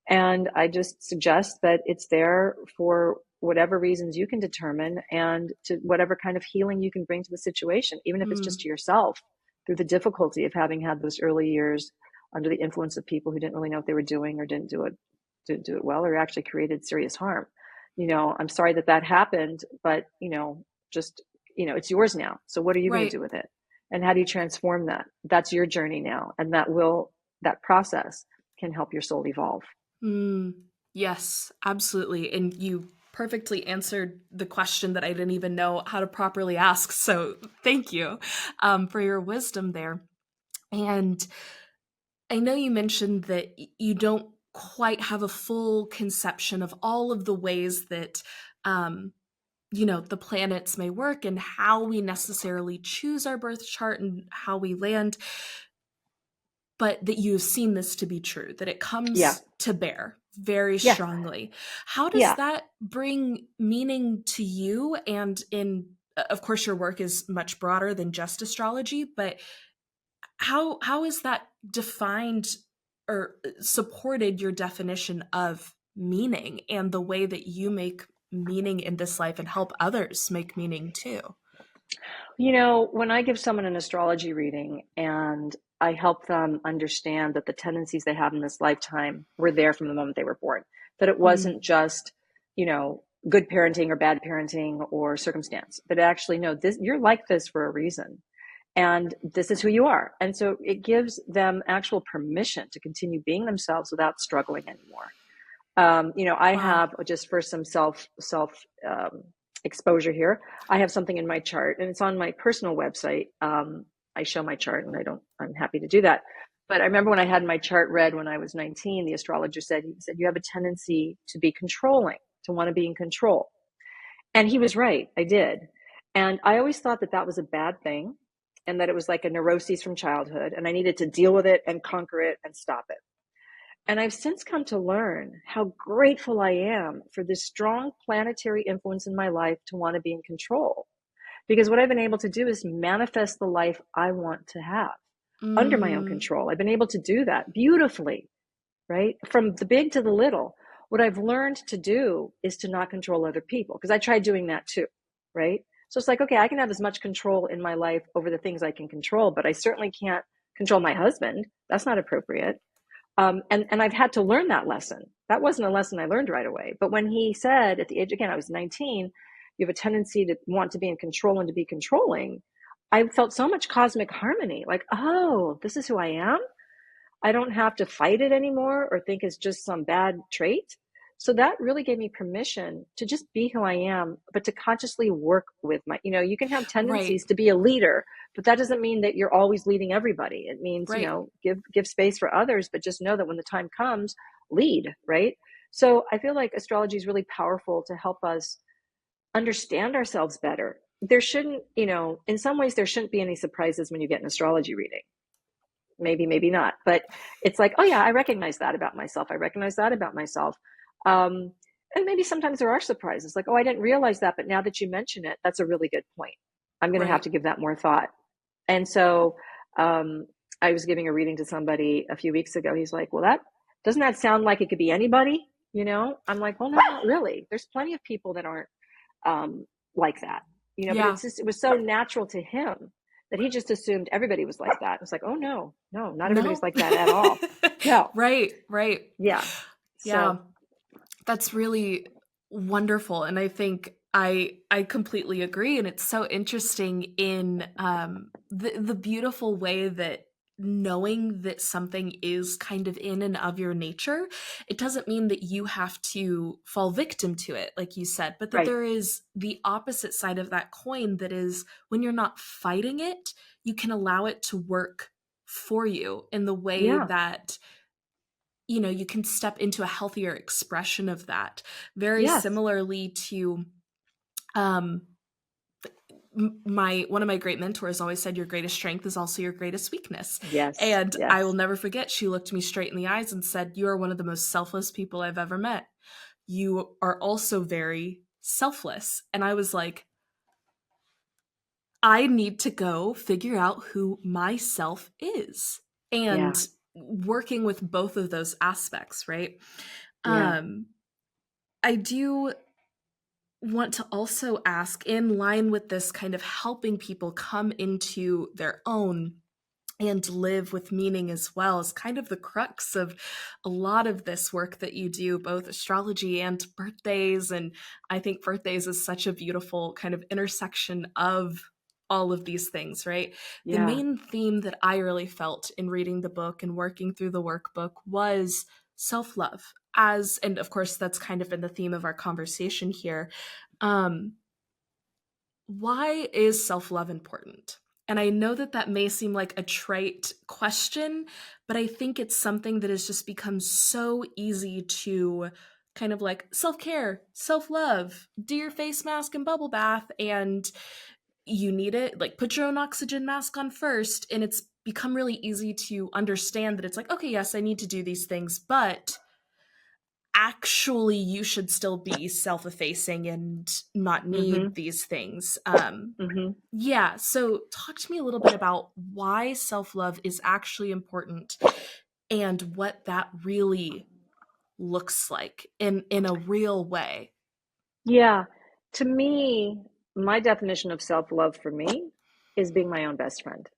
and I just suggest that it's there for whatever reasons you can determine, and to whatever kind of healing you can bring to the situation, even if it's just to yourself, through the difficulty of having had those early years under the influence of people who didn't really know what they were doing, or didn't do it well, or actually created serious harm. I'm sorry that happened, but just it's yours now. So what are you going to do with it? And how do you transform that? That's your journey now. And that process can help your soul evolve. Yes, absolutely. And you perfectly answered the question that I didn't even know how to properly ask. So thank you for your wisdom there. And I know you mentioned that you don't quite have a full conception of all of the ways that, the planets may work and how we necessarily choose our birth chart and how we land, but that you've seen this to be true, that it comes to bear very strongly. How does that bring meaning to you? And of course, your work is much broader than just astrology, but how is that defined or supported your definition of meaning and the way that you make meaning in this life and help others make meaning too? When I give someone an astrology reading and I help them understand that the tendencies they have in this lifetime were there from the moment they were born, that it wasn't just, good parenting or bad parenting or circumstance, but actually, no, you're like this for a reason. And this is who you are. And so it gives them actual permission to continue being themselves without struggling anymore. I have, just for some self exposure here, I have something in my chart, and it's on my personal website. I show my chart, and I'm happy to do that. But I remember when I had my chart read when I was 19, the astrologer said, you have a tendency to be controlling, to want to be in control. And he was right. I did. And I always thought that was a bad thing, and that it was like a neuroses from childhood, and I needed to deal with it and conquer it and stop it. And I've since come to learn how grateful I am for this strong planetary influence in my life to want to be in control. Because what I've been able to do is manifest the life I want to have under my own control. I've been able to do that beautifully, right? From the big to the little, What I've learned to do is to not control other people, because I tried doing that too, right? So it's like, okay, I can have as much control in my life over the things I can control, but I certainly can't control my husband. That's not appropriate. And I've had to learn that lesson. That wasn't a lesson I learned right away. But when he said at the age, again, I was 19, you have a tendency to want to be in control and to be controlling, I felt so much cosmic harmony. Like, oh, this is who I am. I don't have to fight it anymore or think it's just some bad trait. So that really gave me permission to just be who I am, but to consciously work with my, you can have Right. tendencies to be a leader, but that doesn't mean that you're always leading everybody. It means, Right. give space for others, but just know that when the time comes, lead, right? So I feel like astrology is really powerful to help us understand ourselves better. There shouldn't, in some ways, there shouldn't be any surprises when you get an astrology reading. Maybe not, but it's like, oh yeah, I recognize that about myself. I recognize that about myself. And maybe sometimes there are surprises, like, oh, I didn't realize that, but now that you mention it, that's a really good point. I'm going to have Right. to give that more thought. And so, I was giving a reading to somebody a few weeks ago. He's like, well, doesn't that sound like it could be anybody? I'm like, well, no, not really. There's plenty of people that aren't, like that, but Yeah. it was so natural to him that he just assumed everybody was like that. It's like, oh no, not everybody's No. like that at all. No. Right. Right. Yeah. Yeah. So That's really wonderful. And I think I completely agree. And it's so interesting in the beautiful way that knowing that something is kind of in and of your nature, it doesn't mean that you have to fall victim to it, like you said, but that right. there is the opposite side of that coin, that is when you're not fighting it, you can allow it to work for you in the way Yeah. that you can step into a healthier expression of that. Very Yes. similarly to um one of my great mentors always said, your greatest strength is also your greatest weakness. Yes. And I will Yes. never forget, she looked me straight in the eyes and said, you are one of the most selfless people I've ever met. You are also very selfless. And I was like, I need to go figure out who myself is. And Yeah. working with both of those aspects, right? Yeah. I do want to also ask, in line with this kind of helping people come into their own and live with meaning as well, is kind of the crux of a lot of this work that you do, both astrology and birthdays. And I think birthdays is such a beautiful kind of intersection of all of these things, right? The Yeah. main theme that I really felt in reading the book and working through the workbook was self-love. And of course, that's kind of been the theme of our conversation here. Um, why is self-love important? And I know that that may seem like a trite question, but I think it's something that has just become so easy to kind of like self-care, self-love, do your face mask and bubble bath, and you need it, like put your own oxygen mask on first. And it's become really easy to understand that it's like, okay, yes, I need to do these things, but actually you should still be self-effacing and not Mm-hmm. need these things. Mm-hmm. Yeah, so talk to me a little bit about why self-love is actually important and what that really looks like in a real way. Yeah. To me, my definition of self-love for me is being my own best friend.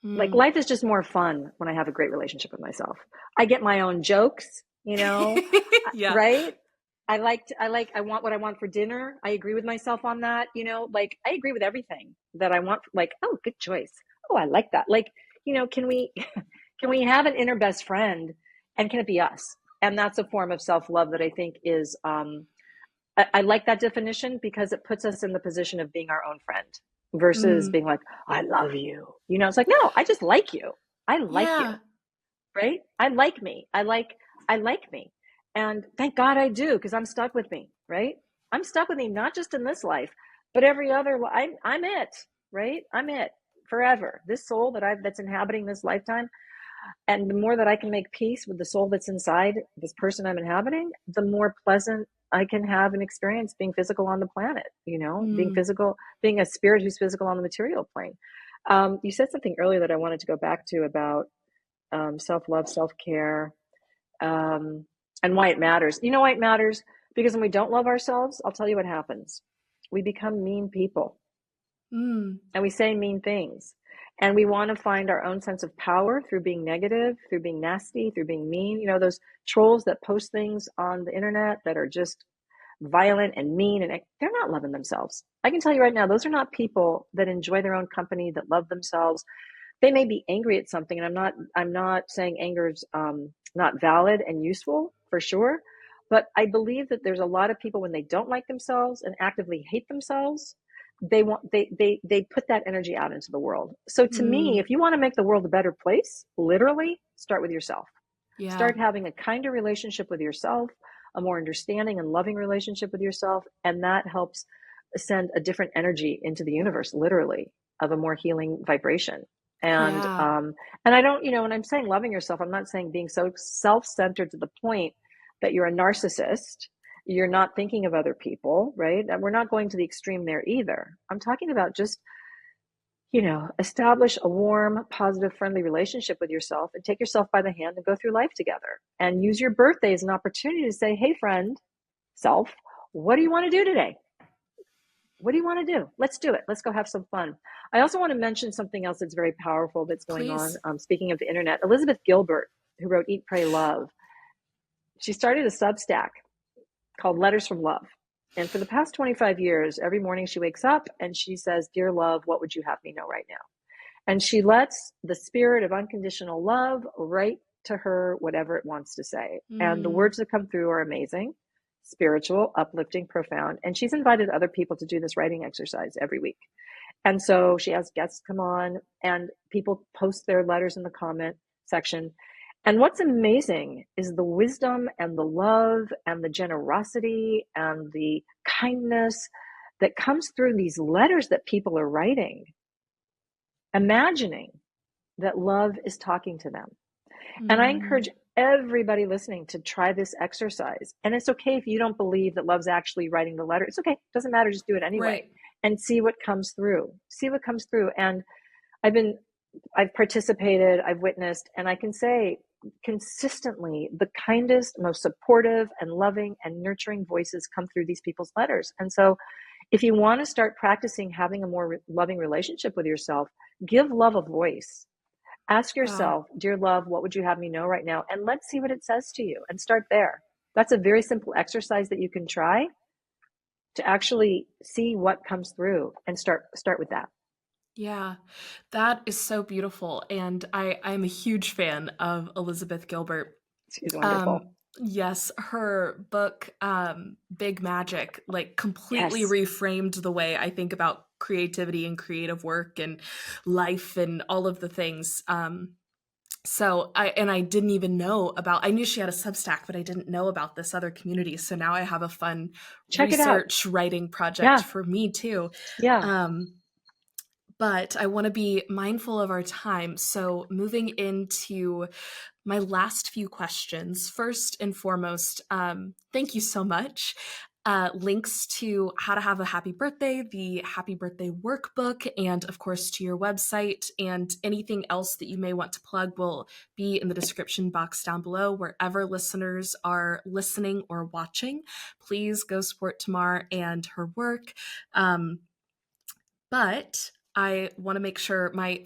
Like, Mm. life is just more fun when I have a great relationship with myself. I get my own jokes, Yeah. right? I want what I want for dinner. I agree with myself on that, like I agree with everything that I want. Like, oh, good choice. Oh, I like that. Like, can we, can we have an inner best friend, and can it be us? And that's a form of self-love that I think is, I like that definition because it puts us in the position of being our own friend versus Mm. being like, I love you. It's like, no, I just like you. I like you, Yeah. right? I like me. I like me. And thank God I do, because I'm stuck with me, right? I'm stuck with me, not just in this life, but every other. I'm it, right? I'm it forever. This soul that's inhabiting this lifetime. And the more that I can make peace with the soul that's inside this person I'm inhabiting, the more pleasant I can have an experience being physical on the planet, being Mm. physical, being a spirit who's physical on the material plane. You said something earlier that I wanted to go back to about self-love, self-care. Um, and why it matters. You know why it matters? Because when we don't love ourselves, I'll tell you what happens. We become mean people. And we say mean things. And we want to find our own sense of power through being negative, through being nasty, through being mean. You know, those trolls that post things on the internet that are just violent and mean, and they're not loving themselves. I can tell you right now, those are not people that enjoy their own company, that love themselves. They may be angry at something, and I'm not saying anger is not valid and useful, for sure. But I believe that there's a lot of people, when they don't like themselves and actively hate themselves, they put that energy out into the world. So to me, if you want to make the world a better place, literally start with yourself. Yeah. Start having a kinder relationship with yourself, a more understanding and loving relationship with yourself, and that helps send a different energy into the universe, literally, of a more healing vibration. And and I don't, when I'm saying loving yourself, I'm not saying being so self-centered to the point that you're a narcissist. You're not thinking of other people, right? And we're not going to the extreme there either. I'm talking about just, establish a warm, positive, friendly relationship with yourself, and take yourself by the hand and go through life together, and use your birthday as an opportunity to say, hey, friend, self, what do you want to do today? What do you want to do? Let's do it. Let's go have some fun. I also want to mention something else that's very powerful that's going on. Speaking of the internet, Elizabeth Gilbert, who wrote Eat, Pray, Love, she started a Substack called Letters from Love. And for the past 25 years, every morning she wakes up and she says, dear love, what would you have me know right now? And she lets the spirit of unconditional love write to her whatever it wants to say. And the words that come through are amazing, spiritual, uplifting, profound. And she's invited other people to do this writing exercise every week. And so she has guests come on, and people post their letters in the comment section. And what's amazing is the wisdom and the love and the generosity and the kindness that comes through these letters that people are writing, imagining that love is talking to them. And I encourage everybody listening to try this exercise. And it's okay if you don't believe that love's actually writing the letter. It's okay. It doesn't matter. Just do it anyway. And see what comes through. And I've participated, I've witnessed, and I can say consistently the kindest, most supportive and loving and nurturing voices come through these people's letters. And so if you want to start practicing having a more loving relationship with yourself, give love a voice. Ask yourself, dear love, what would you have me know right now? And let's see what it says to you, and start there. That's a very simple exercise that you can try to actually see what comes through, and start with that. Yeah, that is so beautiful. And I'm a huge fan of Elizabeth Gilbert. She's wonderful. Yes, her book, Big Magic, like completely reframed the way I think about creativity and creative work and life and all of the things. So I didn't even know about, I knew she had a Substack, but I didn't know about this other community. So now I have a fun research writing project for me too. But I want to be mindful of our time. So moving into my last few questions, first and foremost, thank you so much. Links to how to have a happy birthday, the happy birthday workbook, and of course to your website, and anything else that you may want to plug will be in the description box down below. Wherever listeners are listening or watching, please go support Tamar and her work. But I want to make sure my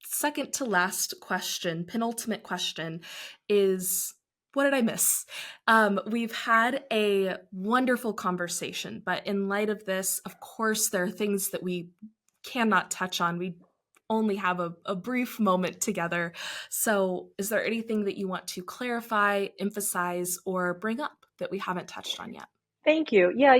second to last question, penultimate question, is what did I miss? We've had a wonderful conversation, but in light of this, of course, there are things that we cannot touch on. We only have a brief moment together. So is there anything that you want to clarify, emphasize, or bring up that we haven't touched on yet? Thank you. Yeah,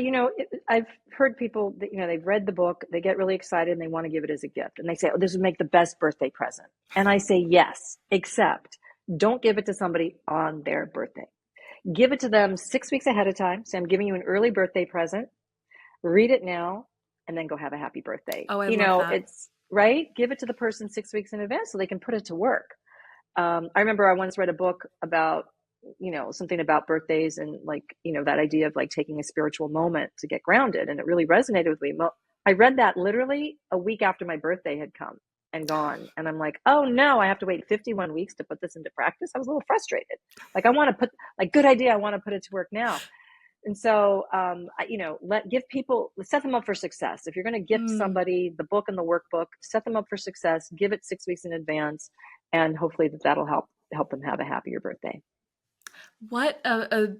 I've heard people that, they've read the book, they get really excited and they want to give it as a gift. And they say, oh, this would make the best birthday present. And I say, yes, except don't give it to somebody on their birthday. Give it to them 6 weeks ahead of time. Say, I'm giving you an early birthday present. Read it now, and then go have a happy birthday. Oh, I love that. It's right. Give it to the person 6 weeks in advance so they can put it to work. I remember I once read a book about, something about birthdays and that idea of taking a spiritual moment to get grounded. And it really resonated with me. I read that literally a week after my birthday had come. and gone. And I'm like, oh no, I have to wait 51 weeks to put this into practice. I was a little frustrated. Like, I want to put, like, good idea. I want to put it to work now. And so, set them up for success. If you're going to gift somebody the book and the workbook, set them up for success, give it 6 weeks in advance, and hopefully that'll help them have a happier birthday. What a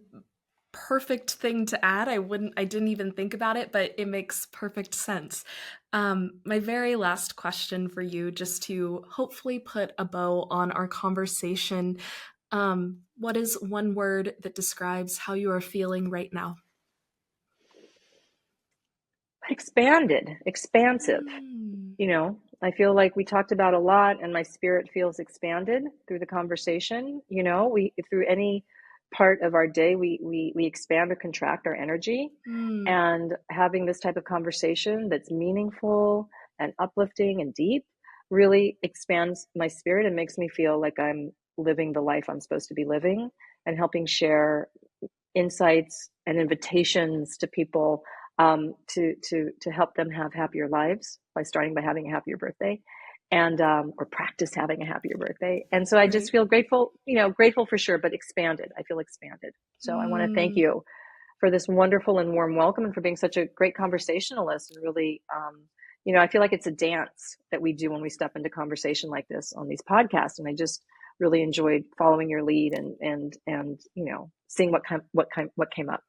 perfect thing to add. I didn't even think about it, but it makes perfect sense. My very last question for you, just to hopefully put a bow on our conversation. What is one word that describes how you are feeling right now? Expansive. I feel like we talked about a lot, and my spirit feels expanded through the conversation. Through any part of our day, we expand or contract our energy. And having this type of conversation that's meaningful and uplifting and deep really expands my spirit and makes me feel like I'm living the life I'm supposed to be living, and helping share insights and invitations to people to help them have happier lives by starting by having a happier birthday, and or practice having a happier birthday. And so I just feel grateful for sure, but expanded. I feel expanded. So I want to thank you for this wonderful and warm welcome, and for being such a great conversationalist. And really, I feel like it's a dance that we do when we step into conversation like this on these podcasts. And I just really enjoyed following your lead and seeing what came up.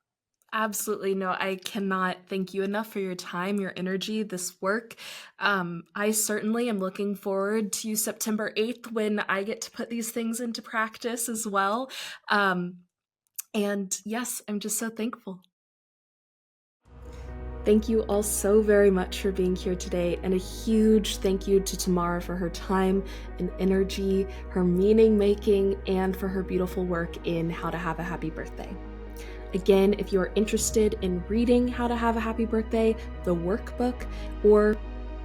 Absolutely. No, I cannot thank you enough for your time, your energy, this work. I certainly am looking forward to September 8th when I get to put these things into practice as well. And yes, I'm just so thankful. Thank you all so very much for being here today, and a huge thank you to Tamar for her time and energy, her meaning making, and for her beautiful work in How to Have a Happy Birthday. Again, if you are interested in reading How to Have a Happy Birthday, the workbook, or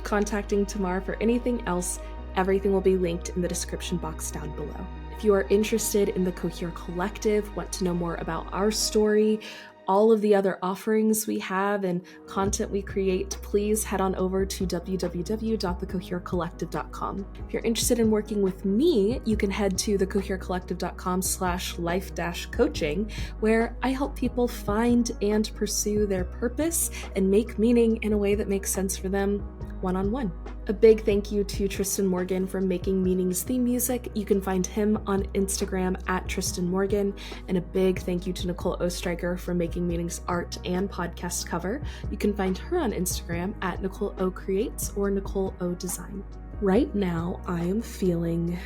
contacting Tamar for anything else, everything will be linked in the description box down below. If you are interested in the Cohere Collective, want to know more about our story, all of the other offerings we have and content we create, please head on over to www.thecoherecollective.com. If you're interested in working with me, you can head to thecoherecollective.com/life-coaching, where I help people find and pursue their purpose and make meaning in a way that makes sense for them one-on-one. A big thank you to Tristan Morgan for making Meaning's theme music. You can find him on Instagram at Tristan Morgan. And a big thank you to Nicole Oesterreicher for making Meaning's art and podcast cover. You can find her on Instagram at Nicole O Creates or Nicole O Design. Right now, I am feeling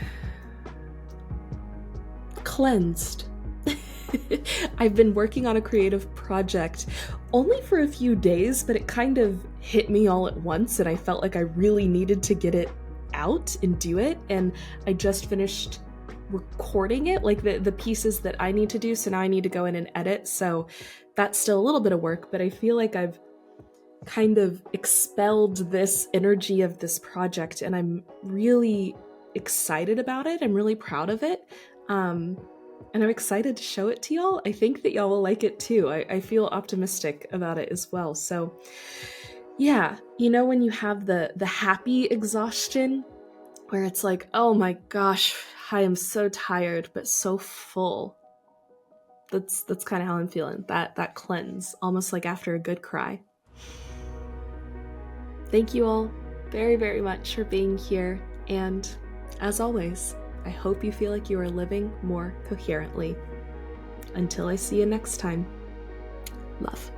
cleansed. I've been working on a creative project only for a few days, but it kind of hit me all at once, and I felt like I really needed to get it out and do it. And I just finished recording it, like the pieces that I need to do, so now I need to go in and edit. So that's still a little bit of work, but I feel like I've kind of expelled this energy of this project, and I'm really excited about it. I'm really proud of it. And I'm excited to show it to y'all. I think that y'all will like it too. I feel optimistic about it as well. So yeah, when you have the happy exhaustion where it's like, oh my gosh, I am so tired, but so full. That's kind of how I'm feeling. That cleanse, almost like after a good cry. Thank you all very, very much for being here. And as always, I hope you feel like you are living more coherently. Until I see you next time, love.